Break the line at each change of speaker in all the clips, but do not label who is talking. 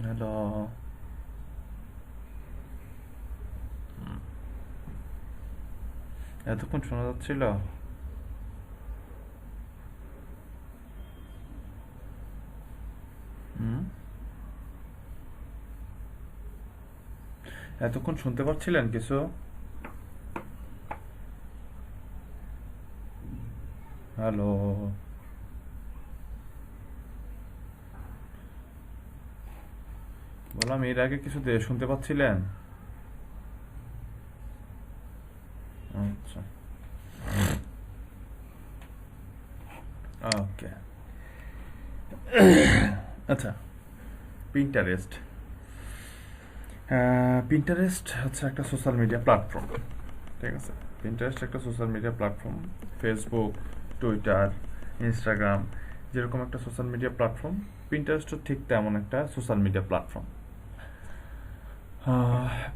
Hello. এতক্ষণ শোনা যাচ্ছিল? হুম, এতক্ষণ শুনতে পাচ্ছিলেন কিছু? হ্যালো। বললাম এর আগে কিছু শুনতে পাচ্ছিলেন? আচ্ছা, ওকে। আচ্ছা, পিন্টারেস্ট। পিন্টারেস্ট হচ্ছে একটা সোশ্যাল মিডিয়া প্ল্যাটফর্ম। ঠিক আছে, পিন্টারেস্ট একটা social media platform. Facebook, Twitter, Instagram যেরকম একটা সোশ্যাল মিডিয়া প্ল্যাটফর্ম, পিন্টারেস্টও ঠিক তেমন একটা social media platform.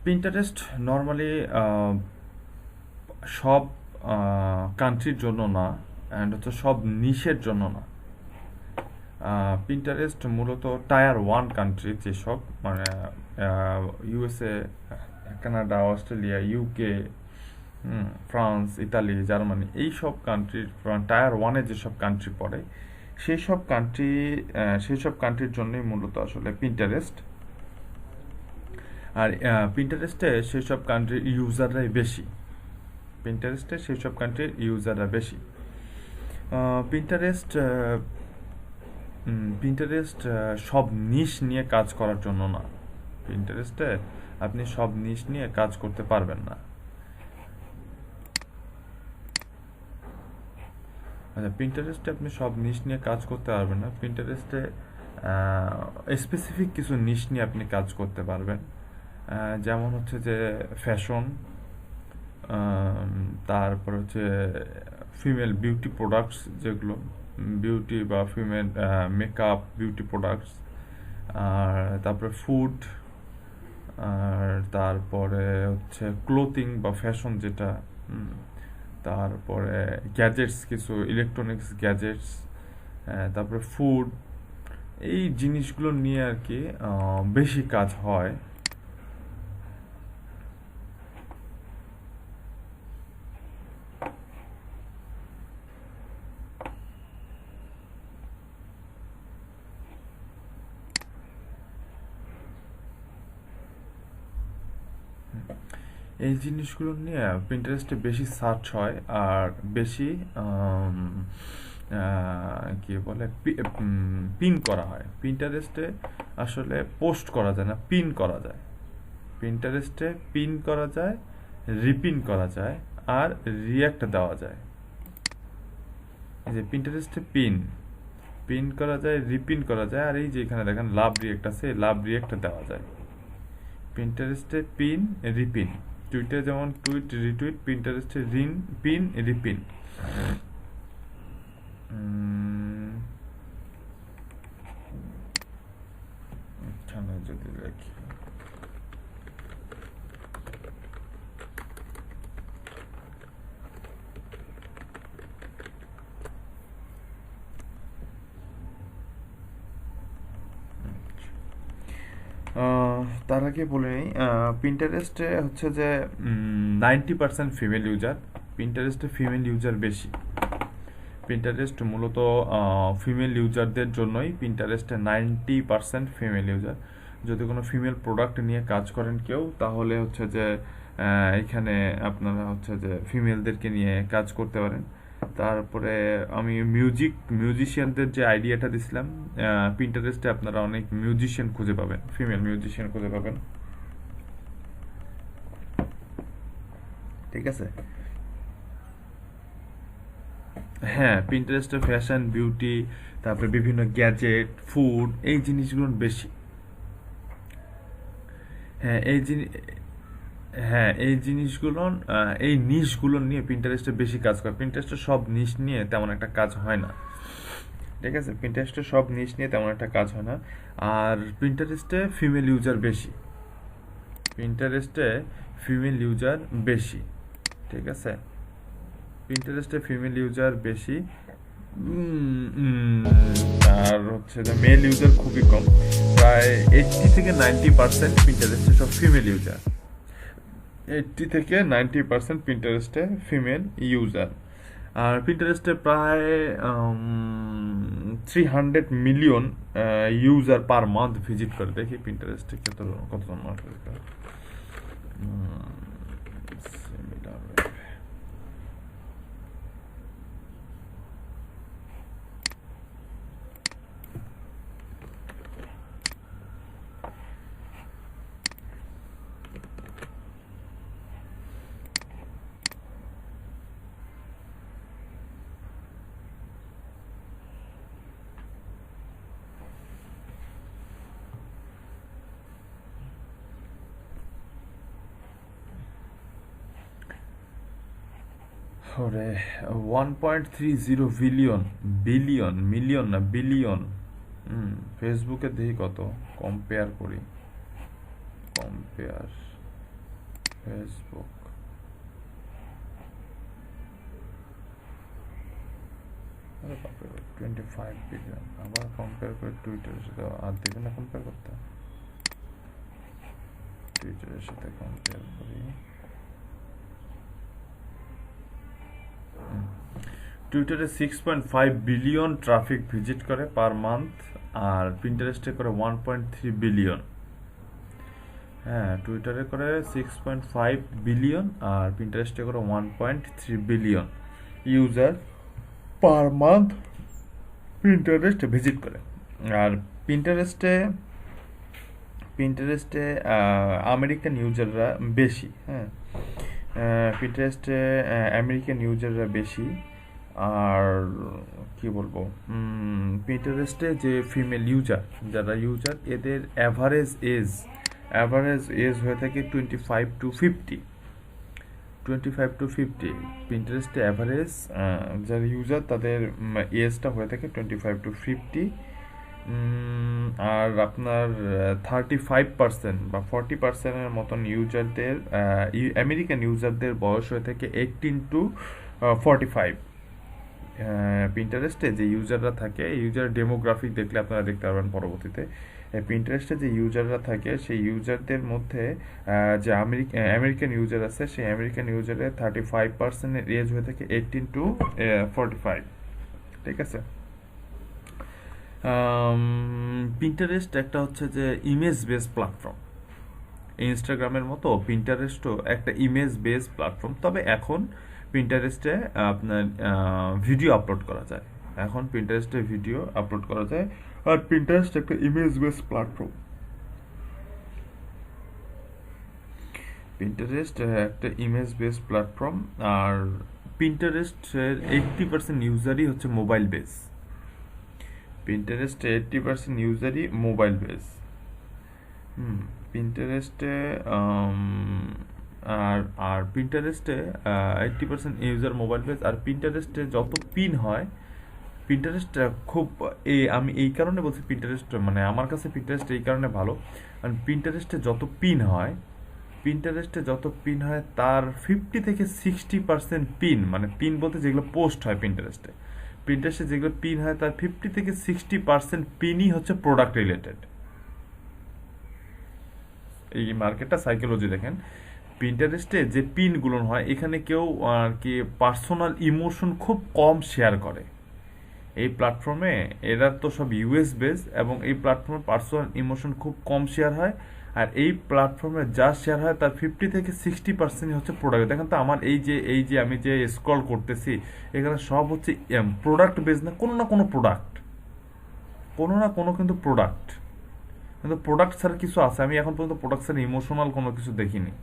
Pinterest normally সব কান্ট্রির জন্য না, অ্যান্ড হচ্ছে সব নিশের জন্য না। পিন্টারেস্ট মূলত টায়ার ওয়ান কান্ট্রি যেসব, মানে USA, Canada, Australia, UK, France, Italy, Germany, এই সব কান্ট্রির টায়ার ওয়ানে যেসব কান্ট্রি পড়ে সেই সব কান্ট্রির জন্যই মূলত আসলে পিন্টারেস্ট। আর পিন্টারেস্টে সেই সব কান্ট্রির ইউজাররাই বেশি। পিন্টারেস্টে সেই সব কান্ট্রির ইউজাররা বেশি। পিন্টারেস্ট পিন্টারেস্ট সব নিশ নিয়ে কাজ করার জন্য না। পিন্টারেস্টে আপনি সব নিশ নিয়ে কাজ করতে পারবেন না। আচ্ছা, পিন্টারেস্টে আপনি সব নিশ নিয়ে কাজ করতে পারবেন না। পিন্টারেস্টে স্পেসিফিক কিছু নিশ নিয়ে আপনি কাজ করতে পারবেন। যেমন হচ্ছে যে ফ্যাশন, তারপর হচ্ছে ফিমেল বিউটি প্রোডাক্টস, যেগুলো বিউটি বা ফিমেল মেকআপ বিউটি প্রোডাক্টস, আর তারপরে ফুড, আর তারপরে হচ্ছে ক্লোথিং বা ফ্যাশন যেটা, তারপরে গ্যাজেটস, কিছু ইলেকট্রনিক্স গ্যাজেটস, তারপরে ফুড, এই জিনিসগুলো নিয়ে আর কি বেশি কাজ হয়। এই জিনিসগুলো নিয়ে পিন্টারেস্টে বেশি সার্চ হয়, আর বেশি কি বলে পিন করা হয়। পিন্টারেস্টে আসলে পোস্ট করা যায় না, পিন করা যায়। পিন্টারেস্টে পিন করা যায়, রিপিন করা যায়, আর রিয়াক্ট দেওয়া যায়। এই যে পিন্টারেস্টে পিন পিন করা যায়, রিপিন করা যায়, আর এই যে এখানে দেখেন লাভ রিয়েক্ট আছে, লাভ রিয়েক্ট দেওয়া যায়। পিন্টারেস্টে পিন, রিপিন। টুইটারে যেমন টুইট, রিটুইট, পিন্টারেস্টে পিন, রিপিন। এখানে যদি দেখি, তার আগে বলে নিই, পিন্টারেস্টে হচ্ছে যে 90% ফিমেল ইউজার। পিন্টারেস্টে ফিমেল ইউজার বেশি। পিন্টারেস্ট মূলত ফিমেল ইউজারদের জন্যই। পিন্টারেস্টে 90% ফিমেল ইউজার। যদি কোনো ফিমেল প্রোডাক্ট নিয়ে কাজ করেন কেউ, তাহলে হচ্ছে যে এখানে আপনারা হচ্ছে যে ফিমেলদেরকে নিয়ে কাজ করতে পারেন। তারপরে আমি মিউজিশিয়ানদের যে আইডিয়াটা দিছিলাম, পিন্টারেস্টে আপনারা অনেক মিউজিশিয়ান খুঁজে পাবেন, ফিমেল মিউজিশিয়ান খুঁজে পাবেন। ঠিক আছে। হ্যাঁ, পিন্টারেস্টে ফ্যাশন, বিউটি, তারপরে বিভিন্ন গ্যাজেট, ফুড, এই জিনিসগুলো বেশি। হ্যাঁ এই জিনিস হ্যাঁ এই জিনিসগুলো, এই নিশগুলো নিয়ে পিন্টারেস্টে বেশি কাজ করে। পিন্টারেস্টে সব নিশ নিয়ে তেমন একটা কাজ হয় না। ঠিক আছে, পিন্টারেস্টে সব নিশ নিয়ে তেমন একটা কাজ হয় না। আর পিন্টারেস্টে ফিমেল ইউজার বেশি। পিন্টারেস্টে ফিমেল ইউজার বেশি। ঠিক আছে, পিন্টারেস্টে ফিমেল ইউজার বেশি। আর হচ্ছে যে মেল ইউজার খুবই কম, প্রায় 80 থেকে 90% পিন্টারেস্টে সব ফিমেল ইউজার। 80 থেকে 90% পিন্টারেস্টে ফিমেল ইউজার। আর পিন্টারেস্টে প্রায় 300 million user per month visit করে। দেখি পিন্টারেস্টে কতজন মানুষ ভিজিট করে। ওরে 1.30 মিলিয়ন না বিলিয়ন। ফেসবুকে দেখি কত, কম্পেয়ার করি। Facebook 25 billion. আবার কম্পেয়ার করে টুইটারের সাথে, আর দেবে না কম্পেয়ার করতে? টুইটারের সাথে কম্পেয়ার করি। টুইটারে 6.5 বিলিয়ন ট্রাফিক ভিজিট করে পার মান্থ, আর পিন্টারেস্টে করে 1.3 বিলিয়ন। হ্যাঁ, টুইটারে করে 6.5 বিলিয়ন আর পিন্টারেস্টে করে 1.3 billion user per month Pinterest visit করে। আর পিন্টারেস্টে আমেরিকান ইউজাররা বেশি। হ্যাঁ, পিন্টারেস্টে আমেরিকান ইউজাররা বেশি। আর কি বলবো, পিন্টারেস্টে যে ফিমেল ইউজার, যারা ইউজার, এদের অ্যাভারেজ এজ হয়ে থাকে 25 to 50। পিন্টারেস্টে অ্যাভারেজ যারা ইউজার তাদের এজটা হয়ে থাকে 25 to 50। আর আপনার 35% বা 40%-এর মতন ইউজারদের, আমেরিকান ইউজারদের বয়স হয়ে থাকে 18 to 45। পিন্টারেস্টে যে ইউজাররা থাকে, ইউজার ডেমোগ্রাফিক দেখলে আপনারা দেখতে পারবেন পরবর্তীতে। পিন্টারেস্টে যে ইউজাররা থাকে সেই ইউজারদের মধ্যে যে আমেরিকান ইউজার আছে, সেই আমেরিকান ইউজারের 35%-এর এজ হয়ে থাকে 18 to 45। ঠিক আছে। পিন্টারেস্ট একটা হচ্ছে যে ইমেজ বেস প্ল্যাটফর্ম। ইনস্টাগ্রামের মতো পিন্টারেস্টও একটা ইমেজ বেস প্ল্যাটফর্ম। তবে এখন পিন্টারেস্টে আপনার ভিডিও আপলোড করা যায়। আর পিন্টারেস্ট একটা ইমেজ বেস প্ল্যাটফর্ম। আর পিন্টারেস্টের 80% ইউজারই হচ্ছে মোবাইল বেস। পিন্টারেস্টে 80% ইউজারই মোবাইল বেস। পিন্টারেস্টে আর পিন্টারেস্টে 80% ইউজার মোবাইল বেস। আর পিন্টারেস্টে যত পিন হয়, পিন্টারেস্ট খুব আমি এই কারণে বলছি পিন্টারেস্ট, মানে আমার কাছে পিন্টারেস্ট এই কারণে ভালো, কারণ পিন্টারেস্টে যত পিন হয় তার 50 থেকে 60% পিন, মানে পিন বলতে যেগুলো পোস্ট হয় পিন্টারেস্টে যেগুলো পিন হয় তার 50 থেকে 60% পিনই হচ্ছে প্রোডাক্ট রিলেটেড। এই মার্কেটটা সাইকোলজি দেখেন, পিন্টারেস্টে যে পিনগুলো হয় এখানে কেউ আর কি পার্সোনাল ইমোশন খুব কম শেয়ার করে। এই প্ল্যাটফর্মে এরা তো সব ইউএস বেস, এবং এই প্ল্যাটফর্মে পার্সোনাল ইমোশন খুব কম শেয়ার হয়। আর এই প্ল্যাটফর্মে যা শেয়ার হয় তার 50 থেকে 60% হচ্ছে প্রোডাক্ট। দেখেন তো আমার এই যে আমি যে স্ক্রল করতেছি, এখানে সব হচ্ছে প্রোডাক্ট বেস, না কোনো প্রোডাক্ট, কিন্তু প্রোডাক্ট ছাড়া কিছু আছে। আমি এখন পর্যন্ত প্রোডাক্ট ছাড়া ইমোশনাল কোনো কিছু দেখিনি।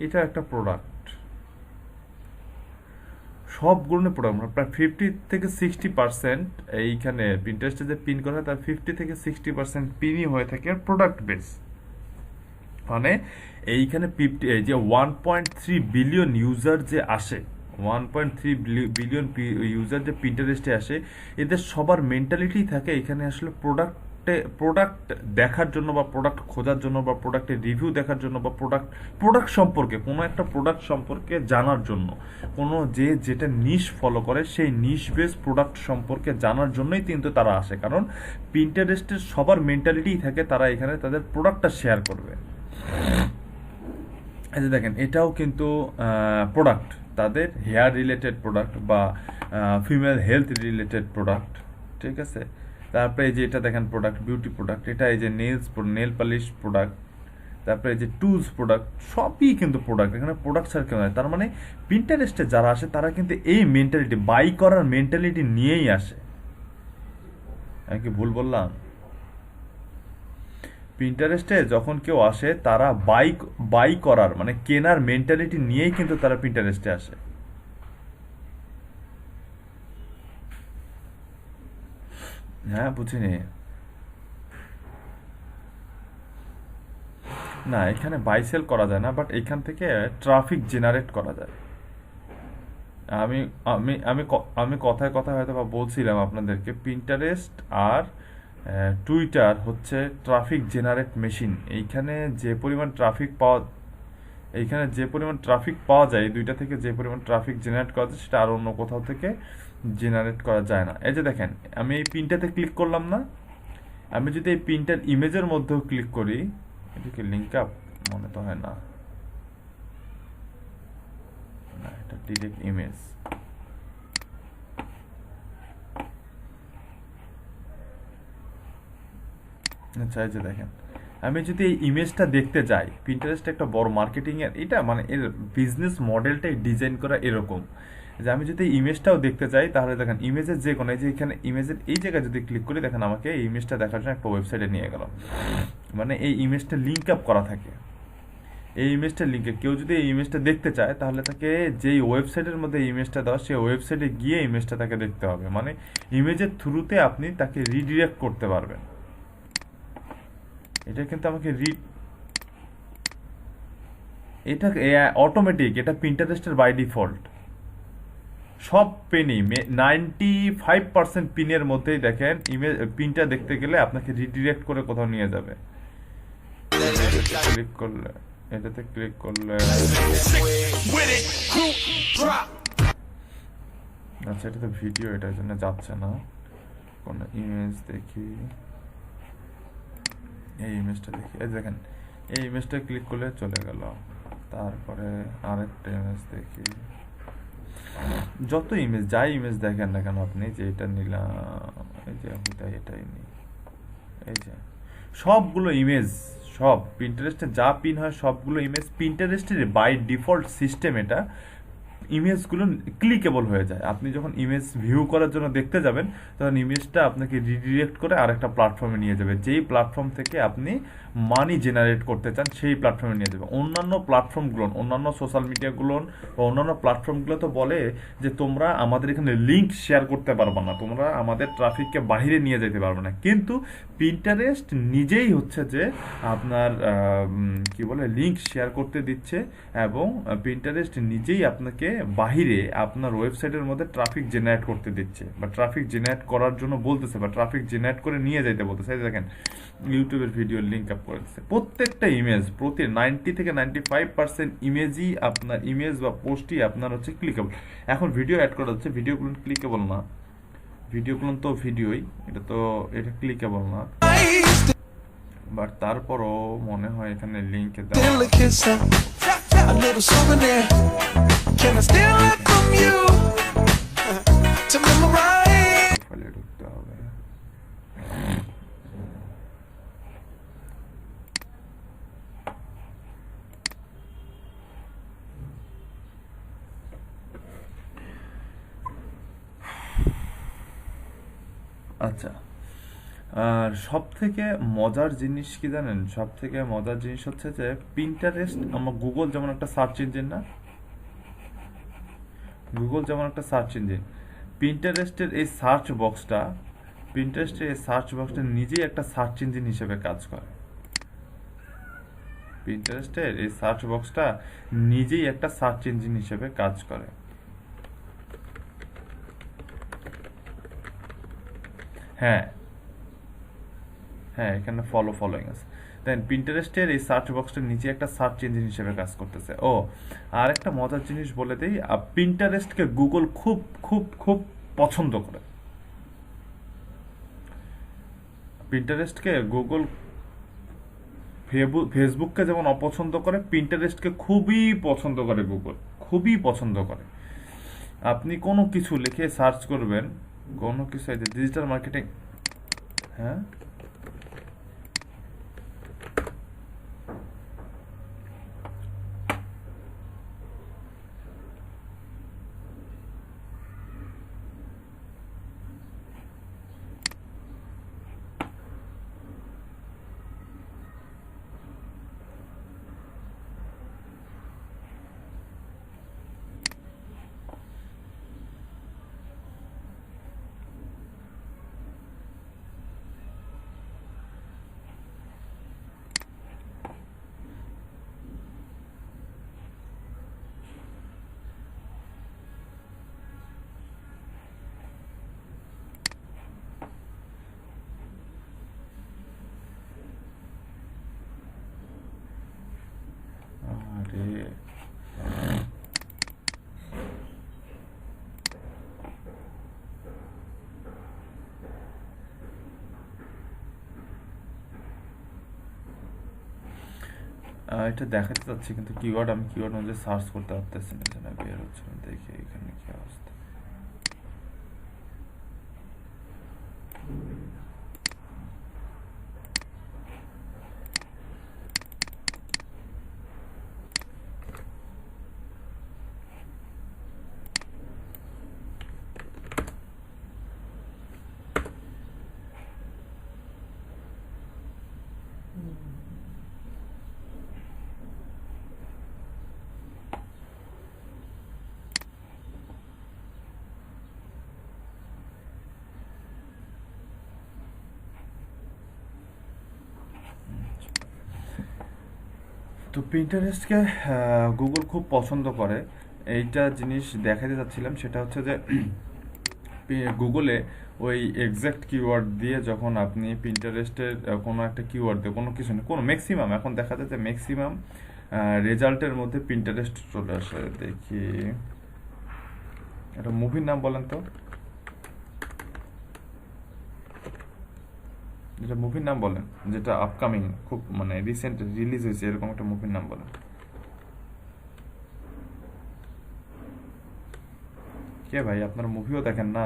এটা একটা প্রোডাক্ট, সবগুলো প্রোডাক্ট প্রায় 50 থেকে 60% এইখানে পিন্টারেস্টে যে পিন করা হয় তার 50 থেকে 60% পিনই হয়ে থাকে প্রোডাক্ট বেস। মানে এইখানে এই যে 1.3 বিলিয়ন ইউজার যে আসে, 1.3 বিলিয়ন ইউজার যে পিন্টারেস্টে আসে, এদের সবার মেন্টালিটি থাকে এখানে আসলে প্রোডাক্ট প্রোডাক্ট দেখার জন্য বা প্রোডাক্ট খোঁজার জন্য বা প্রোডাক্টের রিভিউ দেখার জন্য বা প্রোডাক্ট সম্পর্কে কোনো একটা প্রোডাক্ট সম্পর্কে জানার জন্য কোনো যেটা নিশ ফলো করে সেই নিশ বেস প্রোডাক্ট সম্পর্কে জানার জন্যই কিন্তু তারা আসে, কারণ পিন্টারেস্টের সবার মেন্টালিটিই থাকে তারা এখানে তাদের প্রোডাক্টটা শেয়ার করবে। এই যে দেখেন এটাও কিন্তু প্রোডাক্ট, তাদের হেয়ার রিলেটেড প্রোডাক্ট বা ফিমেল হেলথ রিলেটেড প্রোডাক্ট, ঠিক আছে। তারপরে এই যে এটা দেখেন প্রোডাক্ট, বিউটি প্রোডাক্ট, এটা এই যে নেল পালিশ প্রোডাক্ট, তারপরে এই যে টুলস প্রোডাক্ট, সবই কিন্তু প্রোডাক্ট। এখানে প্রোডাক্ট ছাড়া কেউ নয়। তার মানে পিন্টারেস্টে যারা আসে তারা কিন্তু এই মেন্টালিটি, বাই করার মেন্টালিটি নিয়েই আসে। আমি কি ভুল বললাম? পিন্টারেস্টে যখন কেউ আসে তারা বাই করার মানে কেনার মেন্টালিটি নিয়েই কিন্তু তারা পিন্টারেস্টে আসে। হ্যাঁ, বুঝিনি। না, এখানে বাই সেল করা যায় না, বাট এখান থেকে ট্রাফিক জেনারেট করা যায়। আমি আমি আমি আমি কথায় কথায় হয়তো বা বলছিলাম আপনাদেরকে, পিন্টারেস্ট আর টুইটার হচ্ছে ট্রাফিক জেনারেট মেশিন। এইখানে যে পরিমাণ ট্রাফিক পাওয়া যায়, এই দুইটা থেকে যে পরিমাণ ট্রাফিক জেনারেট করা যায় সেটা আর অন্য কোথাও থেকে জেনারেট করা যায় না। এই যে দেখেন আমি এই পিনটাতে ক্লিক করলাম না, আমি যদি এই পিনটার ইমেজের মধ্যেও ক্লিক করি, এটাকে লিঙ্ক আপ মনে তো হয় না, এটা ডিরেক্ট ইমেজ। আচ্ছা, এই যে দেখেন আমি যদি এই ইমেজটা দেখতে যাই, পিন্টারেস্ট একটা বড় মার্কেটিং এর, এটা মানে এর বিজনেস মডেলটাই ডিজাইন করা এরকম যে আমি যদি ইমেজটাও দেখতে চাই তাহলে দেখেন ইমেজের যে কোনো, এই যে এখানে ইমেজের এই জায়গায় যদি ক্লিক করি, দেখেন আমাকে এই ইমেজটা দেখার জন্য একটা ওয়েবসাইটে নিয়ে গেল। মানে এই ইমেজটা লিঙ্ক আপ করা থাকে। এই ইমেজটা লিঙ্কে কেউ যদি এই ইমেজটা দেখতে চায় তাহলে তাকে যেই ওয়েবসাইটের মধ্যে ইমেজটা দেওয়া সেই ওয়েবসাইটে গিয়ে ইমেজটা তাকে দেখতে হবে। মানে ইমেজের থ্রুতে আপনি তাকে রিডিরেক্ট করতে পারবেন। এটা কিন্তু আমাকে এটা অটোমেটিক, এটা পিন্টারেস্টের বাই ডিফল্ট। সব পিনই 95% পিনের মধ্যেই দেখেন ইমেজ পিনটা দেখতে গেলে আপনাকে রিডিরেক্ট করে কোথাও নিয়ে যাবে। ক্লিক করলে এটাতে ক্লিক করলে আচ্ছা, এটা তো ভিডিও, এটার জন্য যাচ্ছে না। কোন ইমেজ দেখি, এই ইমেজটা দেখি, এই দেখেন এই ইমেজটা ক্লিক করলে চলে গেল। তারপরে আরেকটা ইমেজ দেখি, যত ইমেজ যাই ইমেজ দেখেন না কেন আপনি, যে এটা নিলাম, এই যে এটাই নিই, এই যে সবগুলো ইমেজ, সব পিন্টারেস্টে যা পিন হয় সবগুলো ইমেজ। পিন্টারেস্টের বাই ডিফল্ট সিস্টেম এটা, ইমেজগুলো ক্লিকেবল হয়ে যায়। আপনি যখন ইমেজ ভিউ করার জন্য দেখতে যাবেন তখন ইমেজটা আপনাকে রিডিরেক্ট করে আরেকটা প্ল্যাটফর্মে নিয়ে যাবে, যেই প্ল্যাটফর্ম থেকে আপনি মানি জেনারেট করতে চান সেই প্ল্যাটফর্মে নিয়ে যাবে। অন্যান্য প্ল্যাটফর্মগুলো, অন্যান্য সোশ্যাল মিডিয়াগুলো বা অন্যান্য প্ল্যাটফর্মগুলো তো বলে যে তোমরা আমাদের এখানে লিঙ্ক শেয়ার করতে পারবে না, তোমরা আমাদের ট্রাফিককে বাইরে নিয়ে যেতে পারবে না। কিন্তু পিন্টারেস্ট নিজেই হচ্ছে যে আপনার কি বলে লিঙ্ক শেয়ার করতে দিচ্ছে, এবং পিন্টারেস্ট নিজেই আপনাকে বাহিরে আপনার ওয়েবসাইটের মধ্যে ট্রাফিক জেনারেট করতে দিচ্ছে, বা ট্রাফিক জেনারেট করার জন্য বলতেছে, বা ট্রাফিক জেনারেট করে নিয়ে যাইতে বলতেছে। দেখেন ইউটিউবের ভিডিও লিঙ্ক আপ করে দিচ্ছে। প্রত্যেকটা ইমেজ, প্রতি 90 থেকে 95% ইমেজই আপনার, ইমেজ বা পোস্টই আপনার হচ্ছে ক্লিকেবল। এখন ভিডিও অ্যাড করা হচ্ছে, ভিডিওগুলো ক্লিকেবল না, ভিডিওগুলো তো ভিডিওই, এটা ক্লিকেবল না, বাট তারপরও মনে হয় এখানে লিঙ্কে দেওয়া ঢুকতে হবে। আচ্ছা, আর সব থেকে মজার জিনিস কি জানেন? সব থেকে মজার জিনিস হচ্ছে যে পিন্টারেস্ট, আমরা গুগল যেমন একটা সার্চ ইঞ্জিন না, গুগল যেমন একটা সার্চ ইঞ্জিন, পিন্টারেস্টের এই সার্চ বক্সটা, পিন্টারেস্টের এই সার্চ বক্সটা নিজেই একটা সার্চ ইঞ্জিন হিসেবে কাজ করে। পিন্টারেস্টের এই সার্চ বক্সটা নিজেই একটা সার্চ ইঞ্জিন হিসেবে কাজ করে। হ্যাঁ, হ্যাঁ, এখানে ফলোইং আছে। দেন পিন্টারেস্টের এই সার্চ বক্সটার নিচে একটা সার্চ ইঞ্জিন হিসেবে কাজ করতেছে। ও, আর একটা মজার জিনিস বলে দিই, পিন্টারেস্টকে গুগল খুব খুব খুব পছন্দ করে। পিন্টারেস্টকে গুগল ফেসবুককে যেমন অপছন্দ করে, পিন্টারেস্টকে খুবই পছন্দ করে গুগল, খুবই পছন্দ করে। আপনি কোনো কিছু লিখে সার্চ করবেন, কোনো কিছু, এই যে ডিজিটাল মার্কেটিং, হ্যাঁ, আরে এটা দেখাতে চাচ্ছি, কিন্তু কিওয়ার্ড আমি কিওয়ার্ড অনুযায়ী সার্চ করতে পারতেছি না, যেন বের হচ্ছে না। দেখি এখানে কি অবস্থা। তো পিন্টারেস্টকে গুগল খুব পছন্দ করে। এইটা জিনিস দেখাতে চাচ্ছিলাম, সেটা হচ্ছে যে গুগলে ওই এক্সাক্ট কিওয়ার্ড দিয়ে যখন আপনি পিন্টারেস্টের কোনো একটা কিওয়ার্ড দিয়ে কোনো কিছু না, কোনো ম্যাক্সিমাম, এখন দেখা যায় যে ম্যাক্সিমাম রেজাল্টের মধ্যে পিন্টারেস্ট চলে আসে। দেখি, একটা মুভির নাম বলেন তো, যেটা মুভির নাম বলেন, যেটা আপকামিং, খুব মানে রিসেন্ট রিলিজ হয়েছে, এরকম একটা মুভির নাম বলেন। কে ভাই, আপনার মুভিও দেখেন না?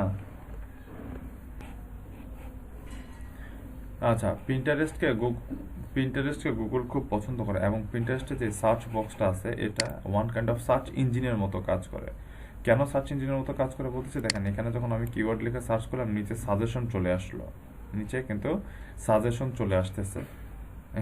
আচ্ছা, পিন্টারেস্টকে গুগল খুব পছন্দ করে, এবং পিন্টারেস্টে যে সার্চ বক্সটা আছে এটা ওয়ান কাইন্ড অফ সার্চ ইঞ্জিনের মতো কাজ করে। কেন সার্চ ইঞ্জিনের মতো কাজ করে বলতেছি, দেখেন এখানে যখন আমি কিওয়ার্ড লিখে সার্চ করলাম, নিচে সাজেশন চলে আসলো, নিচে কিন্তু সাজেশন চলে আসতেছে।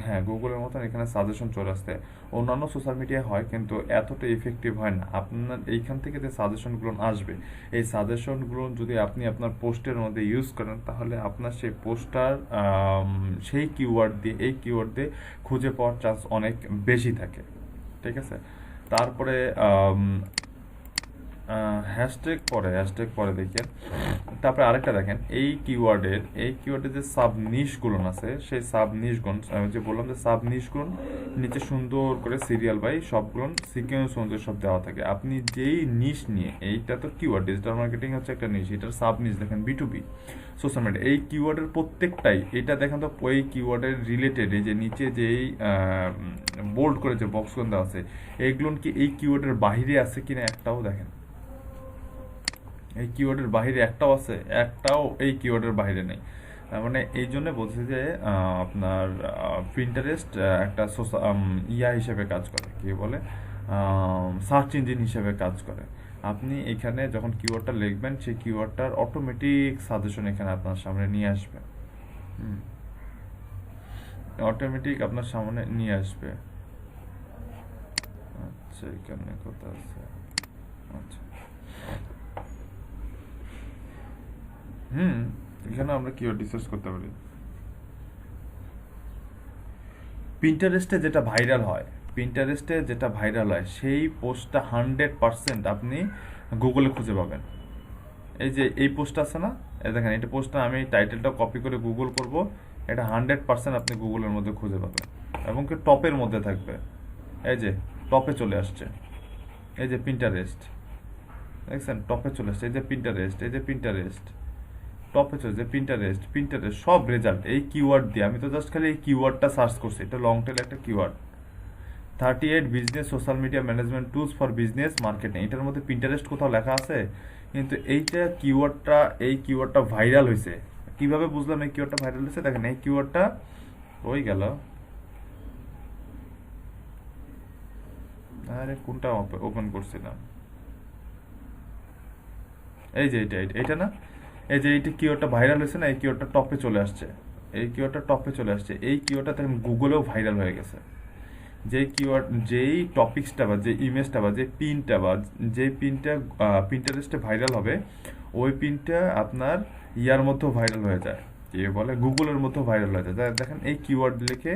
হ্যাঁ, গুগলের মতন এখানে সাজেশন চলে আসতে, অন্যান্য সোশ্যাল মিডিয়া হয় কিন্তু এতটা ইফেক্টিভ হয় না। আপনার এইখান থেকে যে সাজেশনগুলো আসবে, এই সাজেশনগুলো যদি আপনি আপনার পোস্টের মধ্যে ইউজ করেন, তাহলে আপনার সেই পোস্টার সেই কিওয়ার্ড দিয়ে, এই কিওয়ার্ড দিয়ে খুঁজে পাওয়ার চান্স অনেক বেশি থাকে। ঠিক আছে, তারপরে হ্যাশট্যাগ পরে দেখেন। তারপরে আরেকটা দেখেন, এই কিওয়ার্ডের যে সাব নিশগুলো আছে, সেই সাব নিশগুণ, আমি যে বললাম যে সাব নিশগুণ নিচে সুন্দর করে সিরিয়াল বাই সবগুলো সিকোয়েন্স অনুযায়ী সব দেওয়া থাকে। আপনি যেই নিশ নিয়ে, এইটা তো কিওয়ার্ড, ডিজিটাল মার্কেটিং হচ্ছে একটা নিশ, এটার সাব নিশ দেখেন B2B সোশ্যাল মিডিয়া, এই কিওয়ার্ডের প্রত্যেকটাই, এটা দেখেন তো ওই কিওয়ার্ডের রিলেটেড, এই যে নিচে যেই বোল্ড করে যে বক্সগুলো দেওয়া আছে, এইগুলো কি এই কিওয়ার্ডের বাইরে আছে কিনা একটাও দেখেন। এই কিওয়ার্ডের বাইরে একটাও আছে, একটাও এই কিওয়ার্ডের বাইরে নেই। মানে এই জন্য বলছি যে আপনার পিন্টারেস্ট একটা ইয়া হিসেবে কাজ করে, কি বলে, সার্চ ইঞ্জিন হিসেবে কাজ করে। আপনি এখানে যখন কিওয়ার্ডটা লিখবেন, সেই কিওয়ার্ডটার অটোমেটিক সাজেশন এখানে আপনার সামনে নিয়ে আসবে। অটোমেটিক আপনার সামনে নিয়ে আসবে। আচ্ছা, এখানে কথা আছে। আচ্ছা, এখানে আমরা কিওয়ার্ড রিসার্চ করতে পারি। পিন্টারেস্টে যেটা ভাইরাল হয় সেই পোস্টটা 100% আপনি গুগলে খুঁজে পাবেন। এই যে এই পোস্টটা আছে না, এই দেখেন, এটা পোস্টটা আমি টাইটেলটা কপি করে গুগল করব, এটা 100% আপনি গুগলের মধ্যে খুঁজে পাবেন, এবং কি টপের মধ্যে থাকবে। এই যে টপে চলে আসছে, এই যে পিন্টারেস্ট, দেখছেন টপে চলে আসছে, এই যে পিন্টারেস্ট, এই যে পিন্টারেস্ট টপে চলে, যে পিন্টারেস্ট, পিন্টারেস্ট সব রেজাল্ট এই কিওয়ার্ড দিয়ে। আমি তো জাস্ট খালি এই কিওয়ার্ডটা সার্চ করছি, এটা লং টেল একটা keyword. 38 business social media management tools for business marketing, এটার মধ্যে পিন্টারেস্ট কোথাও লেখা আছে? কিন্তু এইটা কিওয়ার্ডটা, এই কিওয়ার্ডটা ভাইরাল হয়েছে। কিভাবে বুঝলাম এই কিওয়ার্ডটা ভাইরাল হয়েছে? দেখেন এই কিওয়ার্ডটা ওই গেল, আরে কোনটা ওপেন করছিলাম, এই যে এটা না, এই যে এইটা কিওয়ার্ডটা ভাইরাল হয়েছে না, এই কিওয়ার্ডটা টপে চলে আসছে, এই কিওয়ার্ডটা টপে চলে আসছে। এই কিওয়ার্ডটা দেখেন গুগলেও ভাইরাল হয়ে গেছে। যে কিওয়ার্ড, যেই টপিক্সটা বা যে ইমেজটা বা যে পিনটা বা যে পিনটা পিন্টারেস্টে ভাইরাল হবে, ওই পিনটা আপনার ইয়ার মধ্যেও ভাইরাল হয়ে যায়, কি বলে গুগলের মধ্যেও ভাইরাল হয়ে যায়। দেখেন এই কিওয়ার্ড লিখে,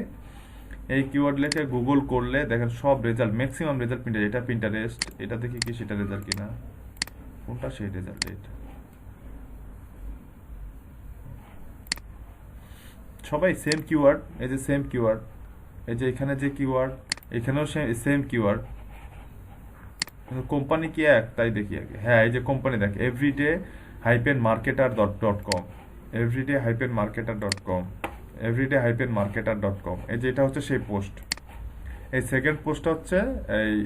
এই কিওয়ার্ড লিখে গুগল করলে দেখেন সব রেজাল্ট, ম্যাক্সিমাম রেজাল্ট পিন্টারেস্ট। এটা পিন্টারেস্ট, এটা দেখি কি সেটা রেজাল্ট কিনা, কোনটা সেই রেজাল্ট, এটা সবাই সেম কিওয়ার্ড, এই যে সেম কিওয়ার্ড, এই যে এখানে যে কিওয়ার্ড, এখানেও সেম কিওয়ার্ড, কিন্তু কোম্পানি কি এক তাই দেখি আগে। হ্যাঁ এই যে কোম্পানি দেখ, everyday hyphen marketer dot com, everyday hyphen marketer dot com, everyday hyphen marketer dot com. এই যে এটা হচ্ছে সেই পোস্ট। এই সেকেন্ড পোস্টটা হচ্ছে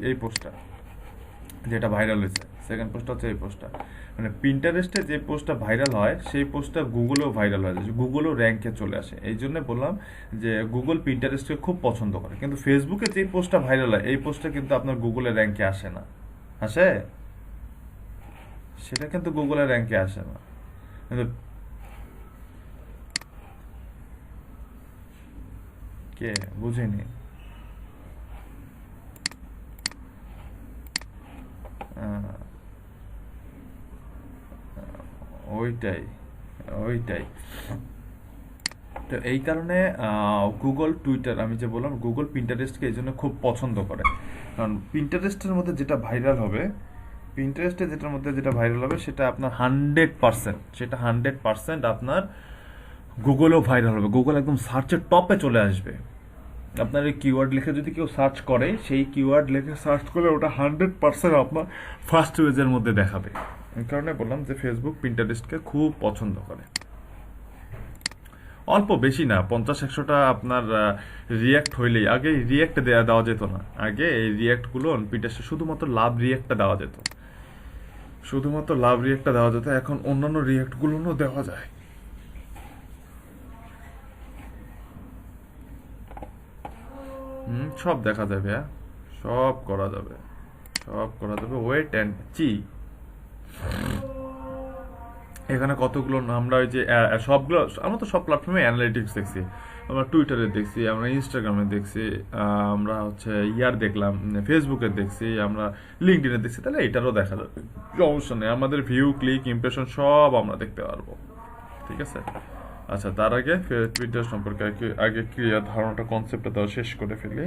এই পোস্টটা যেটা ভাইরাল হয়েছে, সেকেন্ড পোস্টটা হচ্ছে এই পোস্টটা। মানে পিন্টারেস্টে যে পোস্টটা ভাইরাল হয় সেই পোস্টটা গুগলেও ভাইরাল হয়ে যায়, গুগলও র্যাঙ্কে চলে আসে। এই জন্য বললাম যে গুগল পিন্টারেস্টকে খুব পছন্দ করে। কিন্তু ফেসবুকে যে পোস্টটা ভাইরাল হয় এই পোস্টটা কিন্তু আপনার গুগলের র্যাঙ্কে আসে না। আসে? সেটা কিন্তু গুগলের র্যাঙ্কে আসে না। কিন্তু কে বুঝিনি। আহ, ওইটাই, ওইটাই। তো এই কারণে গুগল, টুইটার, আমি যে বললাম গুগল পিন্টারেস্টকে এই জন্য খুব পছন্দ করে। কারণ পিন্টারেস্টের মধ্যে যেটা ভাইরাল হবে, পিন্টারেস্টে যেটার মধ্যে যেটা ভাইরাল হবে সেটা আপনার 100%, সেটা 100% আপনার গুগলেও ভাইরাল হবে। গুগল একদম সার্চের টপে চলে আসবে। আপনার এই কিওয়ার্ড লিখে যদি কেউ সার্চ করে, সেই কিওয়ার্ড লিখে সার্চ করলে ওটা 100% আপনার ফার্স্ট পেজের মধ্যে দেখাবে। এই কারণে বললাম যে ফেসবুক পিন্টারেস্টকে খুব পছন্দ করে। অল্প বেশি না, 50-100টা আপনার রিয়াক্ট হইলেই, আগে রিয়াক্ট দেওয়া যেত না, আগে এই রিয়াক্টগুলো পিন্টারেস্টে শুধুমাত্র লাভ রিয়াক্টটা দেওয়া যেত, শুধুমাত্র লাভ রিয়াক্টটা দেওয়া যেত। এখন অন্যান্য রিয়াক্টগুলোও দেওয়া যায়। সব দেখা যাবে, হ্যাঁ সব করা যাবে, সব করা যাবে। Wait and see. এখানে কতগুলো আমরা ওই যে সবগুলো, আমরা তো সব প্ল্যাটফর্মে অ্যানালিটিক্স দেখছি, আমরা টুইটারে দেখছি, আমরা ইনস্টাগ্রামে দেখছি, আমরা হচ্ছে দেখলাম ফেসবুকে দেখছি, আমরা লিঙ্কডিনে দেখছি, তাহলে এটারও দেখা যাবে, সমস্যা নেই। আমাদের ভিউ, ক্লিক, ইমপ্রেশন সব আমরা দেখতে পারবো, ঠিক আছে। আচ্ছা তার আগে টুইটার সম্পর্কে আগে ক্লিয়ার ধারণাটা, কনসেপ্টটা দেওয়া শেষ করে ফেলি।